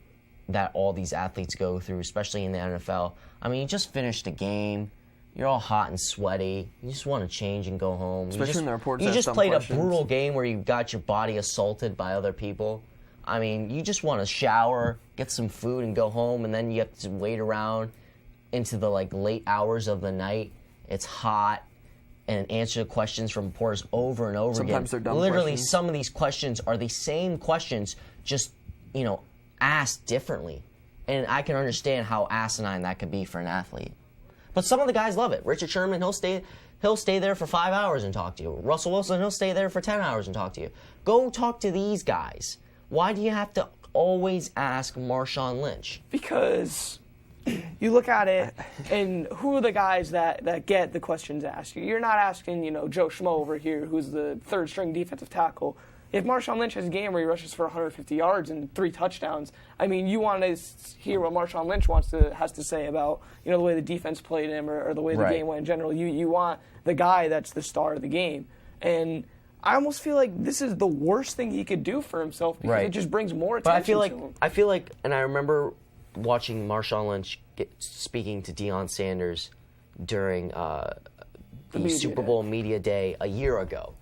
that all these athletes go through, especially in the NFL. I mean, you just finished a game. You're all hot and sweaty. You just want to change and go home. Especially when the reporters You ask just dumb played questions. a brutal game where you got your body assaulted by other people. I mean, you just want to shower, get some food, and go home, and then you have to wait around into the late hours of the night. It's hot, and answer questions from reporters over and over again. Sometimes they're dumb Literally, questions. some of these questions are the same questions, just asked differently. And I can understand how asinine that could be for an athlete. But some of the guys love it. Richard Sherman, he'll stay there for 5 hours and talk to you. Russell Wilson, he'll stay there for 10 hours and talk to you. Go talk to these guys. Why do you have to always ask Marshawn Lynch? Because you look at it, and who are the guys that get the questions asked? You're not asking, Joe Schmo over here, who's the third-string defensive tackle. If Marshawn Lynch has a game where he rushes for 150 yards and 3 touchdowns, I mean, you want to hear what Marshawn Lynch has to say about, the way the defense played him or the way the game went in general. You want the guy that's the star of the game. And I almost feel like this is the worst thing he could do for himself, because it just brings more attention to him. I feel like, and I remember watching Marshawn Lynch speaking to Deion Sanders during the Super Bowl media day a year ago.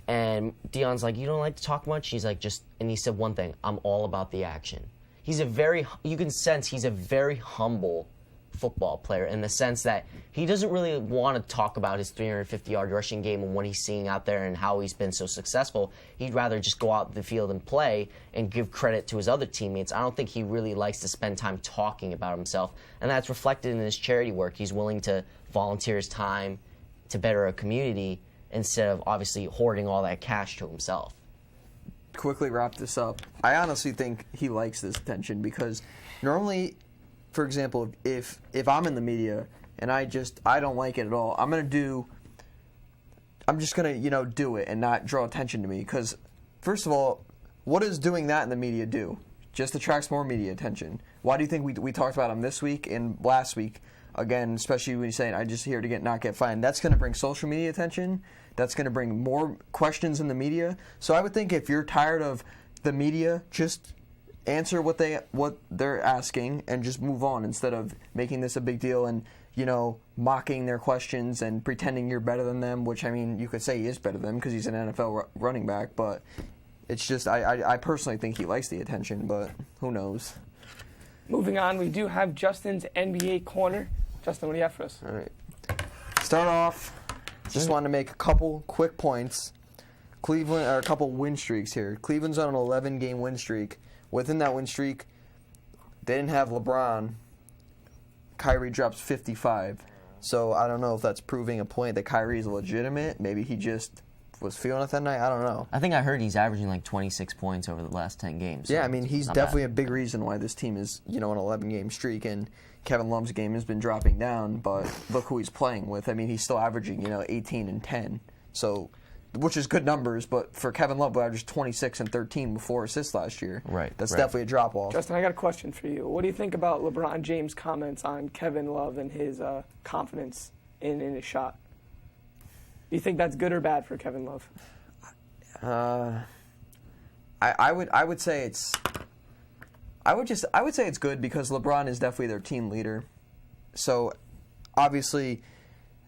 And Deion's like, you don't like to talk much? He's like, and he said one thing, I'm all about the action. You can sense he's a very humble football player, in the sense that he doesn't really want to talk about his 350-yard rushing game and what he's seeing out there and how he's been so successful. He'd rather just go out the field and play and give credit to his other teammates. I don't think he really likes to spend time talking about himself, and that's reflected in his charity work. He's willing to volunteer his time to better a community instead of obviously hoarding all that cash to himself. Quickly wrap this up. I honestly think he likes this attention, because normally, for example, if I'm in the media and I don't like it at all, I'm just gonna do it and not draw attention to me, because first of all, what does doing that in the media do? Just attracts more media attention. Why do you think we talked about him this week and last week? Again, especially when you're saying, I'm just here to not get fined. That's going to bring social media attention. That's going to bring more questions in the media. So I would think if you're tired of the media, just answer what they're asking and just move on, instead of making this a big deal and, mocking their questions and pretending you're better than them, which, I mean, you could say he is better than them because he's an NFL running back. But it's just, I personally think he likes the attention, but who knows? Moving on, we do have Justin's NBA Corner. Justin, what do you have for us? All right. Start off, just wanted to make a couple quick points. Cleveland, or a couple win streaks here. Cleveland's on an 11-game win streak. Within that win streak, they didn't have LeBron. Kyrie drops 55. So I don't know if that's proving a point that Kyrie's legitimate. Maybe he just was feeling it that night. I don't know. I think I heard he's averaging 26 points over the last 10 games. So yeah, I mean, he's not definitely bad. a big reason why this team is, an 11-game streak. And Kevin Love's game has been dropping down, but look who he's playing with. I mean, he's still averaging, 18 and 10. So, which is good numbers, but for Kevin Love, who averaged 26 and 13 with 4 assists last year. Right. That's definitely a drop-off. Justin, I got a question for you. What do you think about LeBron James' comments on Kevin Love and his confidence in his shot? Do you think that's good or bad for Kevin Love? I would say it's good, because LeBron is definitely their team leader. So obviously,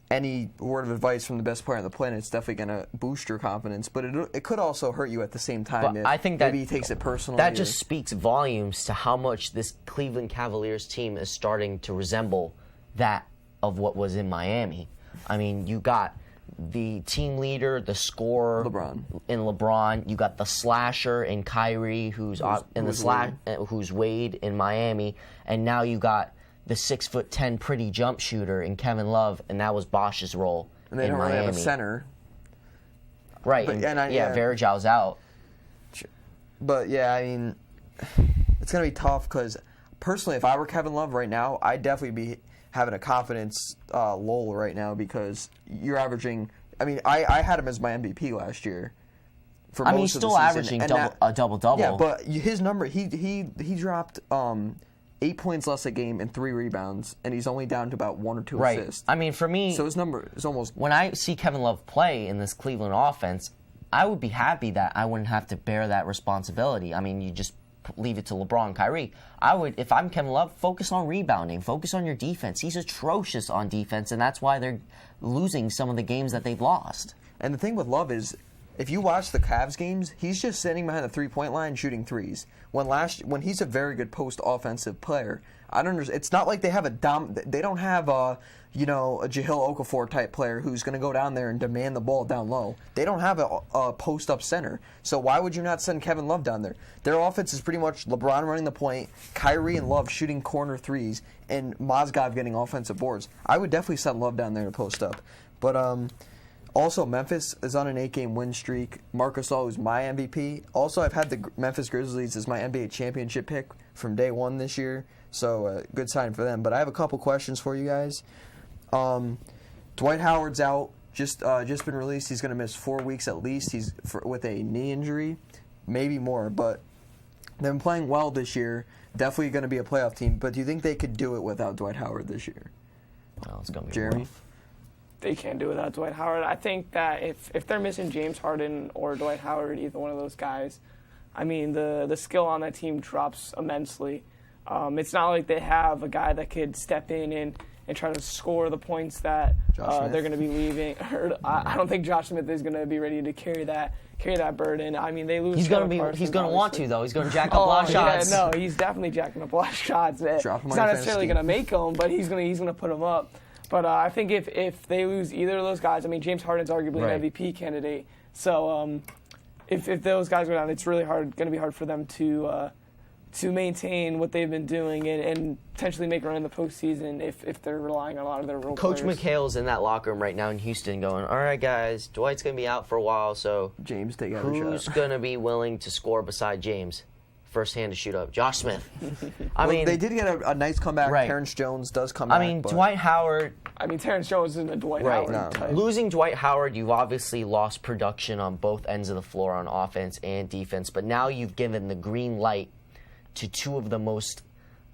any word of advice from the best player on the planet is definitely going to boost your confidence, but it could also hurt you at the same time. But if I think that maybe he takes it personally. That just speaks volumes to how much this Cleveland Cavaliers team is starting to resemble that of what was in Miami. I mean, you got the team leader, the scorer, LeBron. You got the slasher in Kyrie, who's Wade in Miami, and now you got the 6'10" pretty jump shooter in Kevin Love, and that was Bosch's role. And they don't really have a center, right? But, Varejão's out. But yeah, I mean, it's gonna be tough because personally, if I were Kevin Love right now, I'd definitely be having a confidence lull right now because you're averaging. I mean, I had him as my MVP last year. For most he's still averaging a double-double. Yeah, but his number, he dropped 8 points less a game and 3 rebounds, and he's only down to about 1 or 2 assists. I mean, for me, so his number is almost. When I see Kevin Love play in this Cleveland offense, I would be happy that I wouldn't have to bear that responsibility. I mean, you just leave it to LeBron and Kyrie. I would, if I'm Kevin Love, focus on rebounding, focus on your defense. He's atrocious on defense, and that's why they're losing some of the games that they've lost. And the thing with Love is, if you watch the Cavs games, he's just sitting behind the 3-point line shooting threes. When he's a very good post offensive player, I don't understand. It's not like they have they don't have a Jahlil Okafor type player who's going to go down there and demand the ball down low. They don't have a post up center. So why would you not send Kevin Love down there? Their offense is pretty much LeBron running the point, Kyrie and Love shooting corner threes, and Mozgov getting offensive boards. I would definitely send Love down there to post up. But also, Memphis is on an 8-game win streak. Marc Gasol is my MVP. Also, I've had the Memphis Grizzlies as my NBA championship pick from day one this year. So, good sign for them. But I have a couple questions for you guys. Dwight Howard's out. Just been released. He's going to miss 4 weeks at least. He's with a knee injury, maybe more. But they've been playing well this year. Definitely going to be a playoff team. But do you think they could do it without Dwight Howard this year? Well, it's going to be Jeremy? rough. They can't do it without Dwight Howard. I think that if they're missing James Harden or Dwight Howard, either one of those guys, I mean, the skill on that team drops immensely. It's not like they have a guy that could step in and try to score the points that they're going to be leaving. I don't think Josh Smith is going to be ready to carry that burden. I mean, they lose. He's going to want to though. He's going to jack up a lot of shots. Yeah, no, he's definitely jacking up a lot of shots. He's not necessarily going to make them, but he's going to put them up. But I think if they lose either of those guys, I mean, James Harden's arguably an MVP candidate. So if those guys go down, it's really going to be hard for them to maintain what they've been doing and potentially make a run in the postseason if they're relying on a lot of their role Coach players. McHale's in that locker room right now in Houston going, all right, guys, Dwight's going to be out for a while, so James, take out a shot. Who's going to be willing to score beside James? First hand to shoot up. Josh Smith. I mean, they did get a nice comeback. Right. Terrence Jones does come back. I mean, Dwight Howard. I mean, Terrence Jones isn't a Dwight Howard type. Losing Dwight Howard, you've obviously lost production on both ends of the floor on offense and defense, but now you've given the green light to two of the most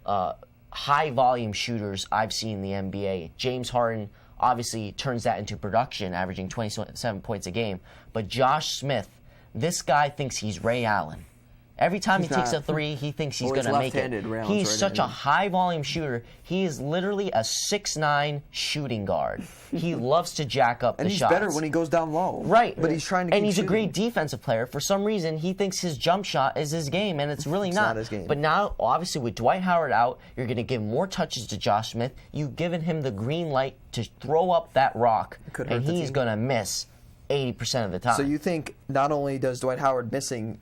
high-volume shooters I've seen in the NBA. James Harden obviously turns that into production, averaging 27 points a game. But Josh Smith, this guy thinks he's Ray Allen. Every time he takes a three, he thinks he's going to make it. He's such a high-volume shooter. He is literally a 6'9" shooting guard. He loves to jack up the shots. And he's better when he goes down low. Right. But he's trying to And he's shooting. a great defensive player. For some reason, he thinks his jump shot is his game, and it's really not. It's not his game. But now, obviously, with Dwight Howard out, you're going to give more touches to Josh Smith. You've given him the green light to throw up that rock, and he's going to miss 80% of the time. So you think not only does Dwight Howard missing...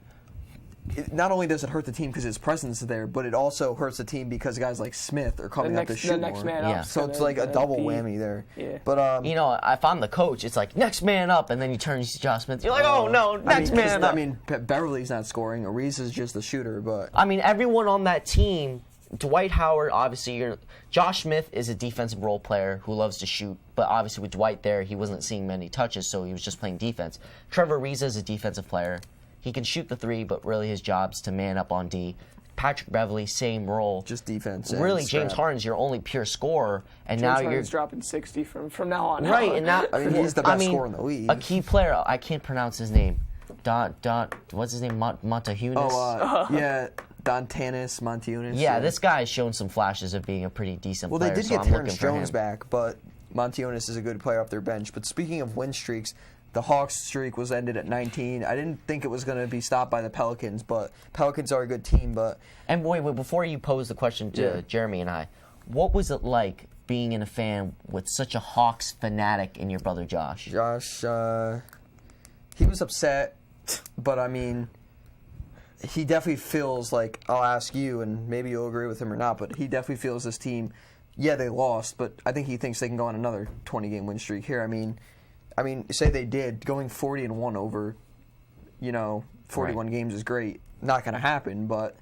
Not only does it hurt the team because his presence is there, but it also hurts the team because guys like Smith are coming up to shoot more. Man so it's like a double whammy there. Yeah. But you know, if I'm the coach, it's like next man up, and then you turn to Josh Smith. You're like, oh no, next man up. I mean, Beverly's not scoring. Ariz is just the shooter, but I mean, everyone on that team. Dwight Howard, obviously, Josh Smith is a defensive role player who loves to shoot, but obviously with Dwight there, he wasn't seeing many touches, so he was just playing defense. Trevor Ariza is a defensive player. He can shoot the three, but really his job's to man up on D. Patrick Beverley, same role. Just defense. Really, James Harden's your only pure scorer, and James now Harden's dropping 60 from now on. Right, and now I mean, he's the best scorer in the league. A key player, I can't pronounce his name. What's his name? Montahunas? Yeah, Dontanis Montahunas. Yeah, this guy has shown some flashes of being a pretty decent player. Well, they did get Terrence Jones back, but Montahunas is a good player off their bench. But speaking of win streaks, the Hawks streak was ended at 19. I didn't think it was going to be stopped by the Pelicans, but Pelicans are a good team. And wait, before you pose the question to Jeremy and I, what was it like being a fan with such a Hawks fanatic in your brother Josh? Josh, he was upset, but I mean, he definitely feels like, I'll ask you, and maybe you'll agree with him or not, but he definitely feels this team, yeah, they lost, but I think he thinks they can go on another 20-game win streak here. I mean, say they did, going 40-1 over, 41 games is great. Not going to happen, but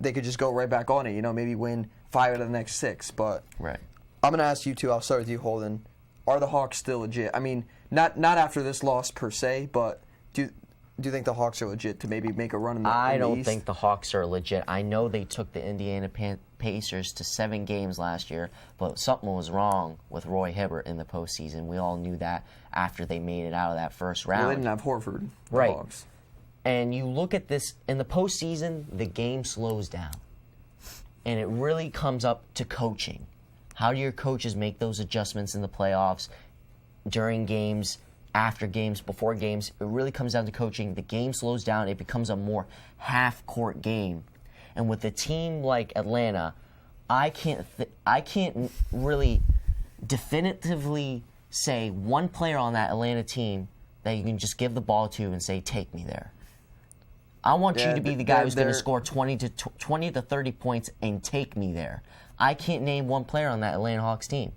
they could just go right back on it, maybe win 5 out of the next 6. But Right. I'm going to ask you two. I'll start with you, Holden. Are the Hawks still legit? I mean, not after this loss per se, but do you think the Hawks are legit to maybe make a run in the I in the don't East? think the Hawks are legit. I know they took the Indiana Pacers to 7 games last year, but something was wrong with Roy Hibbert in the postseason. We all knew that after they made it out of that first round. Well, they didn't have Horford. The Right. Hawks. And you look at this, in the postseason, the game slows down. And it really comes up to coaching. How do your coaches make those adjustments in the playoffs, during games, after games, before games? It really comes down to coaching. The game slows down. It becomes a more half-court game. And with a team like Atlanta, I can't really definitively say one player on that Atlanta team that you can just give the ball to and say, take me there. I want you to be the guy who's going to score 20 to 30 points and take me there. I can't name one player on that Atlanta Hawks team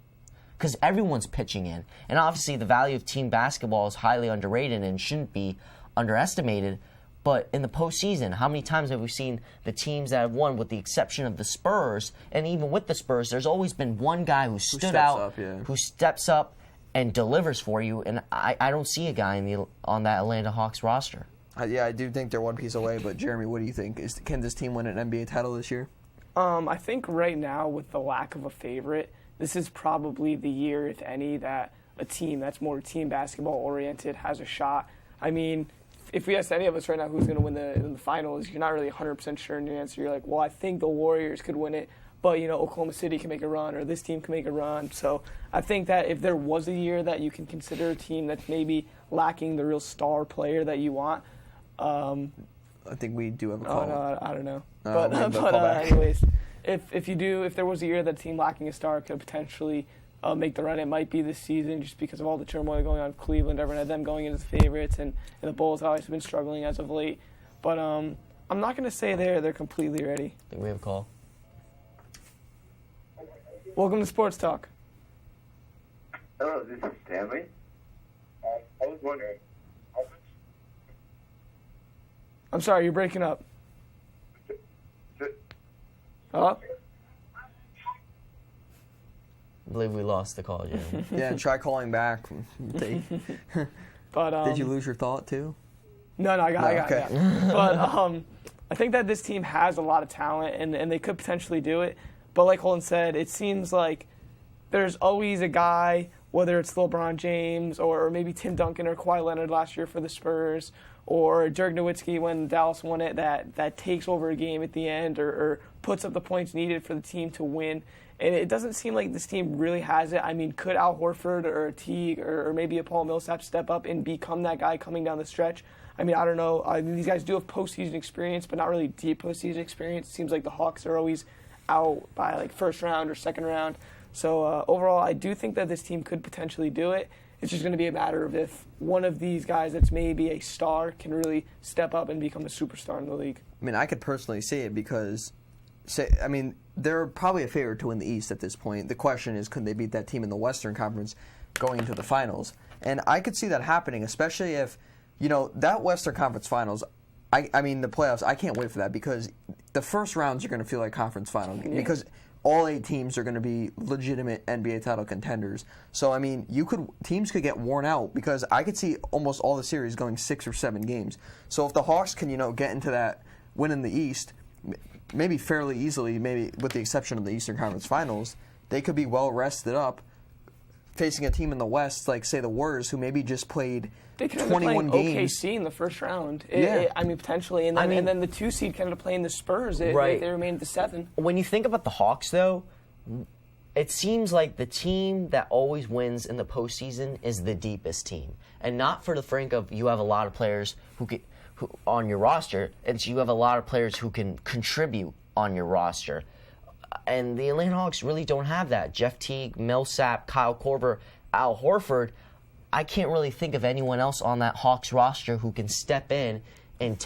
because everyone's pitching in. And obviously the value of team basketball is highly underrated and shouldn't be underestimated. But in the postseason, how many times have we seen the teams that have won, with the exception of the Spurs, and even with the Spurs, there's always been one guy who stood out, who steps up and delivers for you, and I don't see a guy on that Atlanta Hawks roster. Yeah, I do think they're one piece away, but Jeremy, what do you think? Can this team win an NBA title this year? I think right now, with the lack of a favorite, this is probably the year, if any, that a team that's more team basketball oriented has a shot. I mean, if we asked any of us right now who's going to win the finals, you're not really 100% sure in your answer. You're like, well, I think the Warriors could win it, but Oklahoma City can make a run, or this team can make a run. So I think that if there was a year that you can consider a team that's maybe lacking the real star player that you want, I think we do have a call. Oh, no, I don't know. But anyways, if there was a year that a team lacking a star could potentially make the run, it might be this season, just because of all the turmoil going on in Cleveland. Everyone had them going into the favorites, and the Bulls have always been struggling as of late. But I'm not going to say they're completely ready. I think we have a call. Welcome to Sports Talk. Hello, this is Stanley. I was wondering, I'm sorry, you're breaking up. Hello? I believe we lost the call, Jeremy. Yeah, try calling back. But Did you lose your thought too? No, I got okay. it. But I think that this team has a lot of talent, and they could potentially do it. But like Holden said, it seems like there's always a guy, whether it's LeBron James or maybe Tim Duncan or Kawhi Leonard last year for the Spurs, or Dirk Nowitzki when Dallas won it, that takes over a game at the end or puts up the points needed for the team to win. And it doesn't seem like this team really has it. I mean, could Al Horford or a Teague or maybe a Paul Millsap step up and become that guy coming down the stretch? I mean, I don't know. These guys do have postseason experience, but not really deep postseason experience. It seems like the Hawks are always out by like first round or second round. So overall, I do think that this team could potentially do it. It's just going to be a matter of if one of these guys that's maybe a star can really step up and become a superstar in the league. I mean, I could personally see it because, they're probably a favorite to win the East at this point. The question is, could they beat that team in the Western Conference going into the finals? And I could see that happening, especially if, that Western Conference Finals, I mean, the playoffs, I can't wait for that because the first rounds are going to feel like conference final because all 8 teams are going to be legitimate NBA title contenders. So, I mean, teams could get worn out because I could see almost all the series going 6 or 7 games. So if the Hawks can, get into that win in the East, maybe fairly easily, maybe with the exception of the Eastern Conference Finals, they could be well rested up facing a team in the West, like, say, the Warriors, who maybe just played 21 games. OKC in the first round. Yeah. Potentially. And then the 2 seed can end up playing the Spurs if they remain at the 7. When you think about the Hawks, though, it seems like the team that always wins in the postseason is the deepest team. And not for the frank of you have a lot of players who on your roster, it's you have a lot of players who can contribute on your roster. And the Atlanta Hawks really don't have that. Jeff Teague, Millsap, Kyle Korver, Al Horford. I can't really think of anyone else on that Hawks roster who can step in and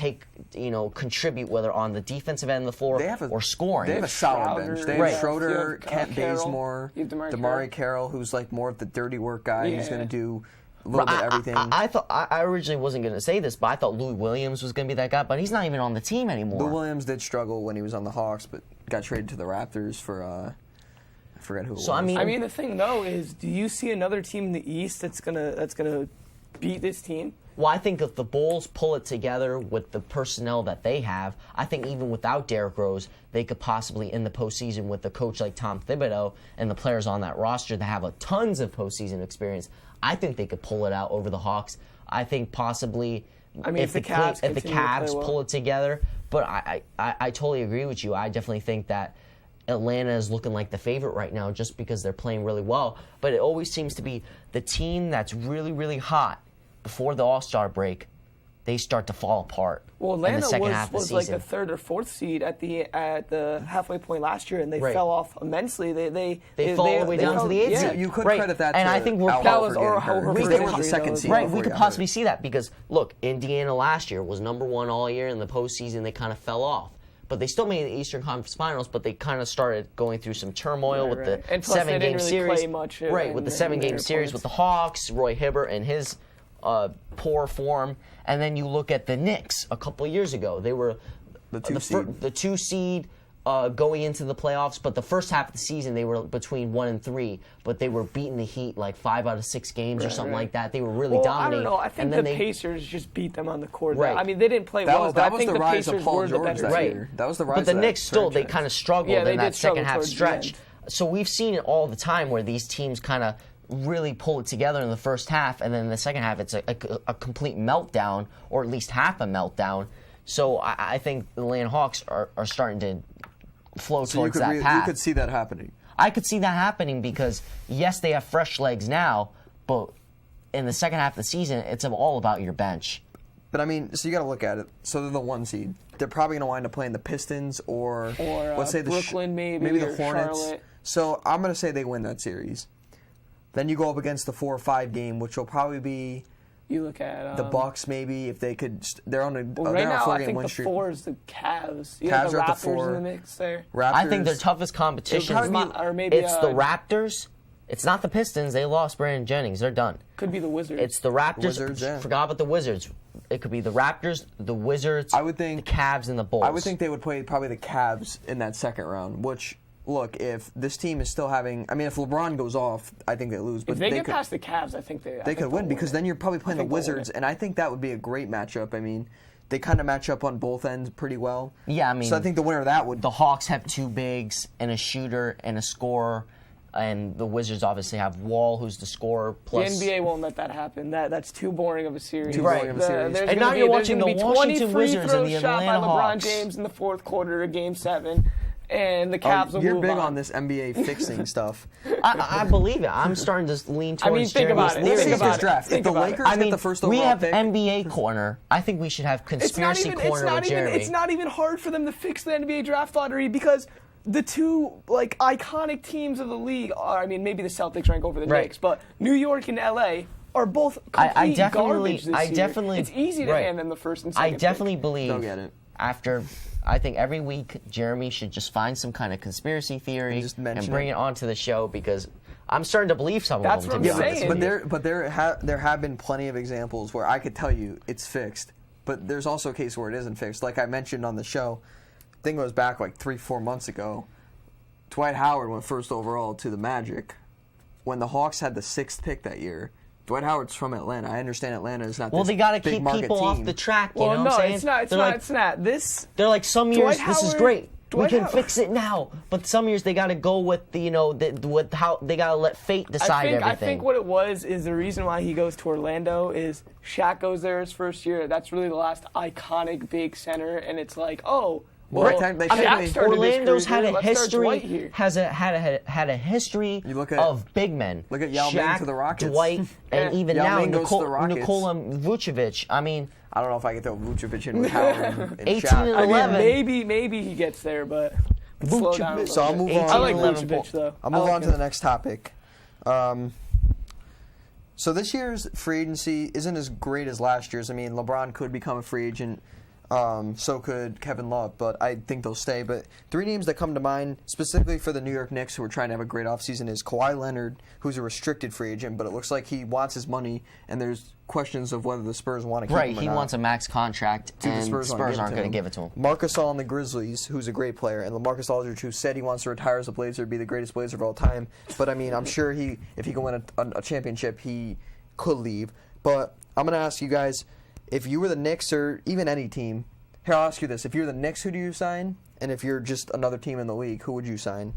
contribute, whether on the defensive end of the floor or scoring. They have a solid bench. They have Schroeder, Kent Carroll, Bazemore, DeMarre Carroll, who's like more of the dirty work guy. He's going to do a little bit of everything. I originally wasn't going to say this, but I thought Lou Williams was going to be that guy, but he's not even on the team anymore. Lou Williams did struggle when he was on the Hawks, but got traded to the Raptors for I forget who it was. I mean, the thing though is, do you see another team in the East that's gonna beat this team? Well, I think if the Bulls pull it together with the personnel that they have, I think even without Derrick Rose, they could possibly in the postseason with a coach like Tom Thibodeau and the players on that roster that have tons of postseason experience. I think they could pull it out over the Hawks. I think possibly if the Cavs pull it together. But I totally agree with you. I definitely think that Atlanta is looking like the favorite right now just because they're playing really well. But it always seems to be the team that's really, really hot before the All-Star break, they start to fall apart. Well, Atlanta in the second half of the was like season. the third or fourth seed at the halfway point last year, and they fell off immensely. They fell all the way down to the 8th seed. You could credit that to I think Al that was Horford getting hurt. They were the second seed. Right, we could possibly see that because, look, Indiana last year was number 1 all year. In the postseason, they kind of fell off. But they still made the Eastern Conference Finals, but they kind of started going through some turmoil with the and plus 7-game they didn't really series. Play much, with the 7-game series with the Hawks, Roy Hibbert and his poor form. And then you look at the Knicks a couple of years ago. They were the 2 seed going into the playoffs, but the first half of the season they were between 1 and 3, but they were beating the Heat like 5 out of 6 games or something like that. They were really dominating. I don't know. I think the Pacers just beat them on the court. Right. I mean, they didn't play well, but I think the Pacers were the better team. That was the rise. But the Knicks still, they kind of struggled in that second half stretch. So we've seen it all the time where these teams kind of really pull it together in the first half, and then in the second half it's a complete meltdown, or at least half a meltdown. So I think the Atlanta Hawks are starting to flow towards that path. You could see that happening. I could see that happening because, yes, they have fresh legs now, but in the second half of the season, it's all about your bench. But, I mean, so you got to look at it. So they're the 1 seed. They're probably going to wind up playing the Pistons or let's say Brooklyn, maybe the Hornets. Charlotte. So I'm going to say they win that series. Then you go up against the 4 or 5 game, which will probably be you look at the Bucks. Maybe if they could, they're on a right now. 4-game win streak. I think the 4 is the Cavs. You Cavs have the are at Raptors the 4. in the mix there. Raptors. I think their toughest competition or maybe it's the Raptors. It's not the Pistons. They lost Brandon Jennings. They're done. Could be the Wizards. It's the Raptors. Wizards, yeah. Forgot about the Wizards. It could be the Raptors, the Wizards, I would think, the Cavs, and the Bulls. I would think they would play probably the Cavs in that second round, which, look, if this team is still having... I mean, if LeBron goes off, I think they lose. But if they get past the Cavs, I think they could win because then you're probably playing the Wizards, and I think that would be a great matchup. I mean, they kind of match up on both ends pretty well. Yeah, I mean... So I think the winner of that would... The Hawks have 2 bigs and a shooter and a scorer. And the Wizards obviously have Wall, who's the scorer. Plus, the NBA won't let that happen. That's too boring of a series. Too boring of a series. And now you're watching the Washington Wizards and the Atlanta shot by LeBron Hawks. James in the 4th quarter of Game 7, and the Cavs will You're move big on this NBA fixing stuff. I believe it. I'm starting to lean towards think about it. Jeremy's Think theory. about it. Draft. If the Lakers get the first overall we have pick, NBA corner. I think we should have conspiracy corner with Jeremy. It's not even hard for them to fix the NBA draft lottery because the 2 iconic teams of the league are, I mean, maybe the Celtics rank over the Knicks, but New York and LA are both complete garbage this year. It's easy to hand them the first and second I definitely pick. believe Don't get it. After, I think every week Jeremy should just find some kind of conspiracy theory and bring it onto the show because I'm starting to believe some That's of them. what I'm saying. But there have been plenty of examples where I could tell you it's fixed, but there's also a case where it isn't fixed. Like I mentioned on the show, I think it was back like 3-4 months ago. Dwight Howard went first overall to the Magic. When the Hawks had the 6th pick that year, Dwight Howard's from Atlanta. I understand Atlanta is not. Well, this they got to big keep market people team. off the track. You know what I'm saying? It's not. They're like some years this is great. Dwight we can Howard. fix it now, but some years they got to go with with how they got to let fate decide everything. I think what it was is the reason why he goes to Orlando is Shaq goes there his first year. That's really the last iconic big center, and it's like, oh. Well, Orlando's had a history. Had a history of big men. Look at Yao Ming to the Rockets. Dwight, and even Yao now Ming goes to the Rockets. Nikola Vucevic. I mean, I don't know if I can throw Vucevic in with Howard and 18 Shaq. and 11. Maybe he gets there, but slow down a little So I'll bit. move on. I like 11 Vucevic, though. I'll move I like on to him. the next topic. So this year's free agency isn't as great as last year's. I mean, LeBron could become a free agent. So could Kevin Love, but I think they'll stay. But three names that come to mind, specifically for the New York Knicks, who are trying to have a great offseason, is Kawhi Leonard, who's a restricted free agent, but it looks like he wants his money, and there's questions of whether the Spurs want to keep him or He not. wants a max contract, and Spurs Spurs wanna aren't going to give it to him. Marc Gasol on the Grizzlies, who's a great player, and LaMarcus Aldridge, who said he wants to retire as a Blazer, be the greatest Blazer of all time. But I mean, I'm sure if he can win a championship, he could leave. But I'm going to ask you guys, if you were the Knicks or even any team, here, I'll ask you this. If you're the Knicks, who do you sign? And if you're just another team in the league, who would you sign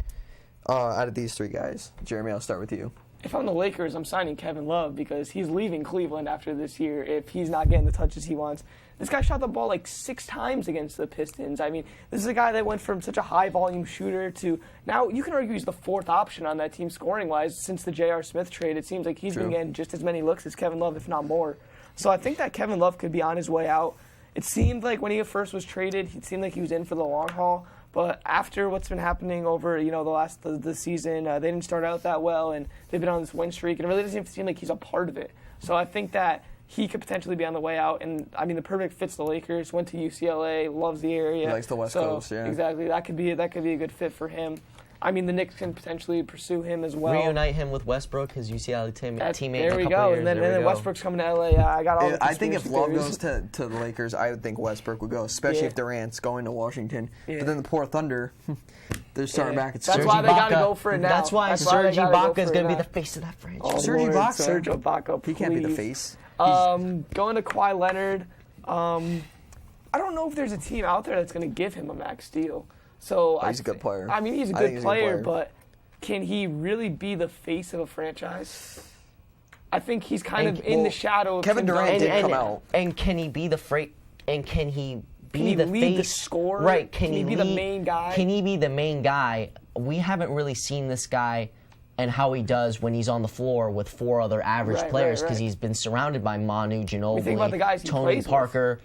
out of these three guys? Jeremy, I'll start with you. If I'm the Lakers, I'm signing Kevin Love because he's leaving Cleveland after this year if he's not getting the touches he wants. This guy shot the ball like 6 times against the Pistons. I mean, this is a guy that went from such a high-volume shooter to now you can argue he's the 4th option on that team scoring-wise. Since the J.R. Smith trade, it seems like he's been getting just as many looks as Kevin Love, if not more. So I think that Kevin Love could be on his way out. It seemed like when he first was traded, it seemed like he was in for the long haul. But after what's been happening over, the season, they didn't start out that well, and they've been on this win streak, and it really doesn't seem like he's a part of it. So I think that he could potentially be on the way out. And I mean, the perfect fits the Lakers. Went to UCLA, loves the area. He likes the West Coast, yeah. Exactly, that could be a good fit for him. I mean, the Knicks can potentially pursue him as well. Reunite him with Westbrook, his UCLA teammate. There we in a couple go. years. And then Westbrook's coming to LA. I got all the I think if Love conspiracy goes theories. to the Lakers, I would think Westbrook would go, especially Yeah. if Durant's going to Washington. Yeah. But then the poor Thunder, they're starting back at That's Serge why they got to Ibaka. go for it now. That's why Serge they gotta go Ibaka is for going to it be the now. face of that franchise. Oh, Serge Lord, Ibaka. Serge Ibaka, He can't be the please. face. Going to Kawhi Leonard. I don't know if there's a team out there that's going to give him a max deal. So he's a good player. I mean, he's a I good think he's a good player, player. but can he really be the face of a franchise? I think he's kind of in the shadow of Kevin Tim Durant Duncan. did come out. And can he be the and can he be Can he the lead the face? scorer? Right. Can he be the main guy? Can he be the main guy? We haven't really seen this guy and how he does when he's on the floor with 4 other average Right, players right, because right. he's been surrounded by Manu We think about the guys Ginobili, he Tony plays with. Parker,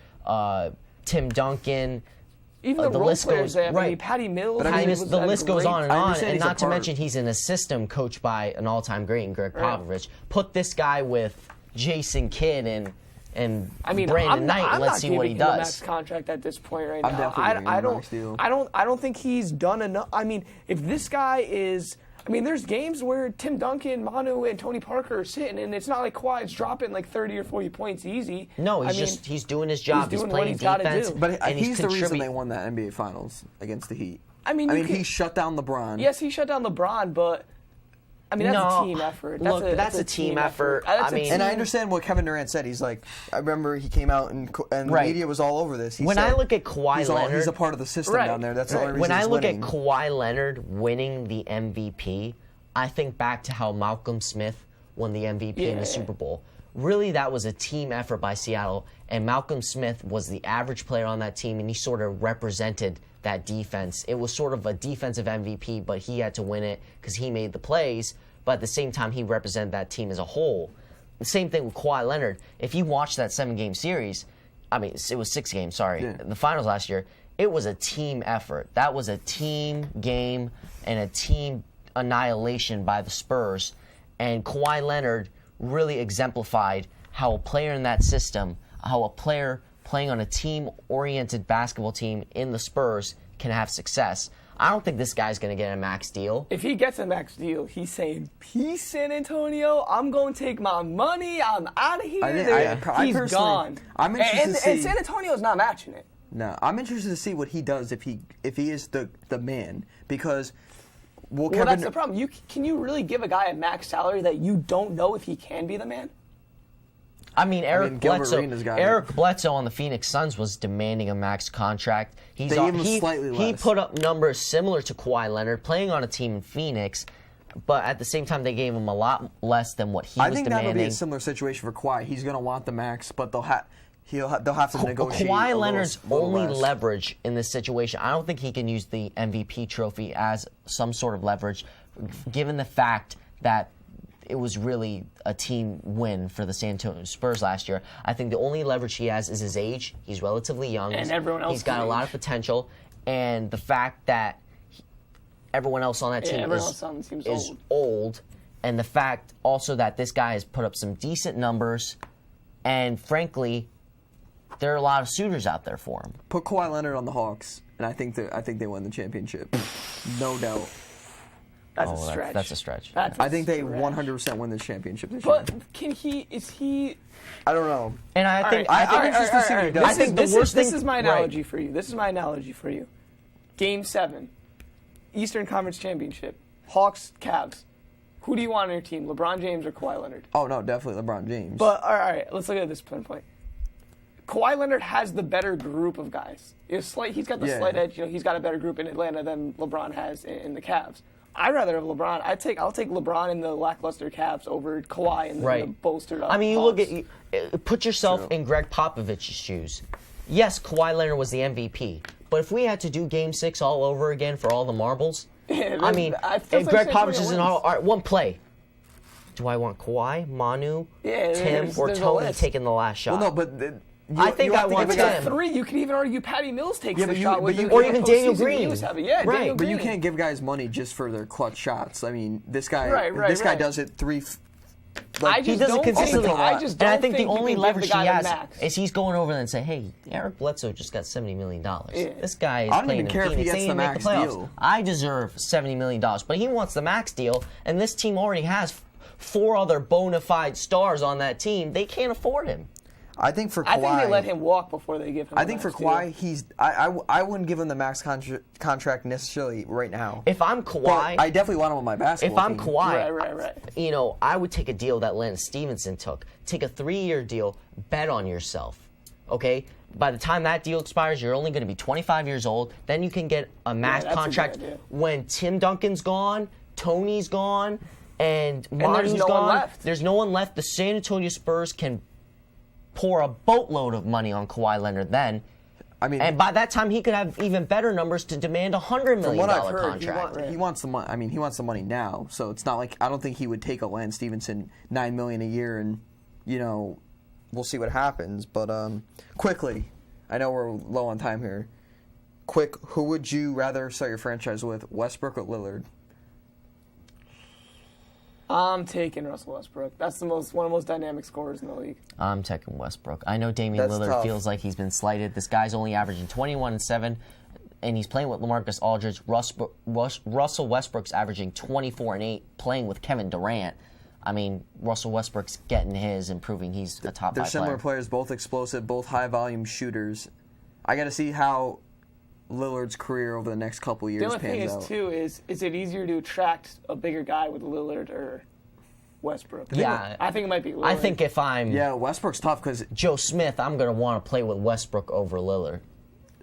Tim Duncan. Even the the role list players goes- they have. I mean, right. Patty Mills. But I mean, was the a list goes great- on and I on, understand and he's a not to part. mention he's in a system coached by an all-time great, Greg Right. Popovich. Put this guy with Jason Kidd and I mean, Brandon I'm Knight. not Let's see what he giving him a max does. contract at this point right I'm now. definitely giving him a max deal. I don't think he's done enough. I mean, if this guy is, I mean, there's games where Tim Duncan, Manu, and Tony Parker are sitting, and it's not like Kawhi's dropping like 30 or 40 points easy. No, I mean, he's doing his job. He's doing what playing he's gotta defense. do. But and he's the reason contributing. they won that NBA Finals against the Heat. I mean, he shut down LeBron. Yes, he shut down Lebron, but I mean, that's No, a team effort. look, that's a team effort. That's I a mean- team- And I understand what Kevin Durant said. He's like, I remember he came out and the Right. media was all over this. He When said I look at Kawhi Leonard, he's a part of the system Right. down there. That's the only reason when I he's look winning. at Kawhi Leonard winning the MVP, I think back to how Malcolm Smith won the MVP in Yeah. the Super Bowl. Really, that was a team effort by Seattle, and Malcolm Smith was the average player on that team, and he sort of represented that defense. It was sort of a defensive MVP, but he had to win it because he made the plays, but at the same time, he represented that team as a whole. The same thing with Kawhi Leonard. If you watch that 7-game series, I mean, it was 6 games, sorry, Yeah. the finals last year, it was a team effort. That was a team game and a team annihilation by the Spurs. And Kawhi Leonard really exemplified how a player in that system, how a player playing on a team-oriented basketball team in the Spurs can have success. I don't think this guy's going to get a max deal. If he gets a max deal, he's saying, "Peace, San Antonio. I'm going to take my money. I'm out of here." I He's personally- gone. I'm interested and, to see- and San Antonio's not matching it. No, I'm interested to see what he does if he is the man because Well, that's the problem. Can you really give a guy a max salary that you don't know if he can be the man? I mean, Eric Gilbert Arenas got Bledsoe on the Phoenix Suns was demanding a max contract. They gave him slightly He less. put up numbers similar to Kawhi Leonard, playing on a team in Phoenix, but at the same time, they gave him a lot less than what he I was think demanding. that'll be a similar situation for Kawhi. He's going to want the max, but they'll have to negotiate. Kawhi a Leonard's little only less. leverage in this situation, I don't think he can use the MVP trophy as some sort of leverage, given the fact that it was really a team win for the San Antonio Spurs last year. I think the only leverage he has is his age. He's relatively young. And everyone else He's got a can lot age. of potential. And the fact that everyone else on that team everyone else on the team's is old. And the fact also that this guy has put up some decent numbers, and frankly, there are a lot of suitors out there for him. Put Kawhi Leonard on the Hawks, and I think they win the championship. No doubt. That's a stretch. That's a stretch. I think they 100% win the championship this year. But can he? Is he? I don't know. And I think I'm interested to see what he does. I think the worst thing. This is my analogy for you. This is my analogy for you. Game 7, Eastern Conference Championship, Hawks, Cavs. Who do you want on your team, LeBron James or Kawhi Leonard? Oh no, definitely LeBron James. But all right, let's look at this point. Kawhi Leonard has the better group of guys. He's got the slight edge. He's got a better group in Atlanta than LeBron has in the Cavs. I'd rather have LeBron. I'll take LeBron in the lackluster Cavs over Kawhi in the bolstered up. I mean, Hawks. put yourself in Greg Popovich's shoes. Yes, Kawhi Leonard was the MVP, but if we had to do Game 6 all over again for all the marbles, I mean, if Greg Popovich is in all right, one play. Do I want Kawhi, Manu, Tim, or Tony taking the last shot? Well, no, but I think I want Tim. 3, you could even argue Patty Mills takes the shot with or even Daniel Green. Daniel But you can't give guys money just for their clutch shots. I mean, this guy does it 3. He does it consistently. And I think the only leverage he has max. is he's going over there and say, "Hey, Eric Bledsoe just got $70 million. This guy is I don't playing even care in if he Phoenix. gets the max deal. I deserve $70 million, but he wants the max deal, and this team already has 4 other bona fide stars on that team. They can't afford him. I think for Kawhi, I think they let him walk before they give him. I think for Kawhi, I wouldn't give him the max contract necessarily right now. If I'm Kawhi, I definitely want him on my basketball team. If I'm Kawhi, right. I would take a deal that Lance Stevenson took. Take a 3-year deal. Bet on yourself. Okay. By the time that deal expires, you're only going to be 25 years old. Then you can get a max contract when Tim Duncan's gone, Tony's gone, and Manu's gone. There's no one left. The San Antonio Spurs can pour a boatload of money on Kawhi Leonard then. I mean, and by that time he could have even better numbers to demand $100 million contract. He wants the money. I mean, he wants the money now. So it's not like I don't think he would take a Lance Stevenson $9 million a year, and we'll see what happens. But quickly, I know we're low on time here. Quick, who would you rather start your franchise with, Westbrook or Lillard? I'm taking Russell Westbrook. That's one of the most dynamic scorers in the league. I'm taking Westbrook. I know Damian Lillard feels like he's been slighted. This guy's only averaging 21 and 7, and he's playing with LaMarcus Aldridge. Russell Westbrook's averaging 24 and 8, playing with Kevin Durant. I mean, Russell Westbrook's getting his and proving he's a top 5 player. They're similar players, both explosive, both high-volume shooters. I got to see how Lillard's career over the next couple years pans out. The only thing is, too, is it easier to attract a bigger guy with Lillard or Westbrook? Yeah. I think it might be Lillard. I think if I'm Westbrook's tough because Joe Smith, I'm going to want to play with Westbrook over Lillard.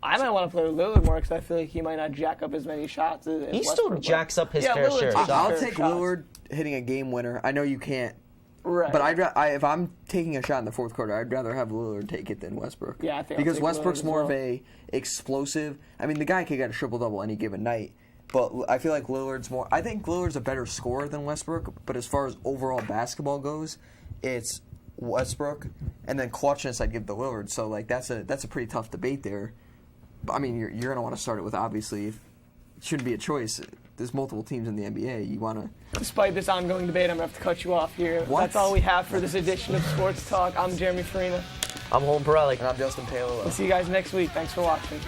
I might want to play with Lillard more because I feel like he might not jack up as many shots as He Westbrook, still jacks up his fair share of shots. I'll take Lillard hitting a game winner. I know you can't. Right. But if I'm taking a shot in the fourth quarter, I'd rather have Lillard take it than Westbrook. Yeah, I think because Westbrook's more of a explosive. I mean, the guy could get a triple-double any given night, but I feel like Lillard's more. I think Lillard's a better scorer than Westbrook, but as far as overall basketball goes, it's Westbrook, and then clutchness I'd give to Lillard. So like that's a pretty tough debate there. But, I mean, you're going to want to start it with obviously. It shouldn't be a choice. There's multiple teams in the NBA. You want to. Despite this ongoing debate, I'm going to have to cut you off here. What? That's all we have for this edition of Sports Talk. I'm Jeremy Farina. I'm Holden Pirelli. And I'm Justin Paolo. We'll see you guys next week. Thanks for watching.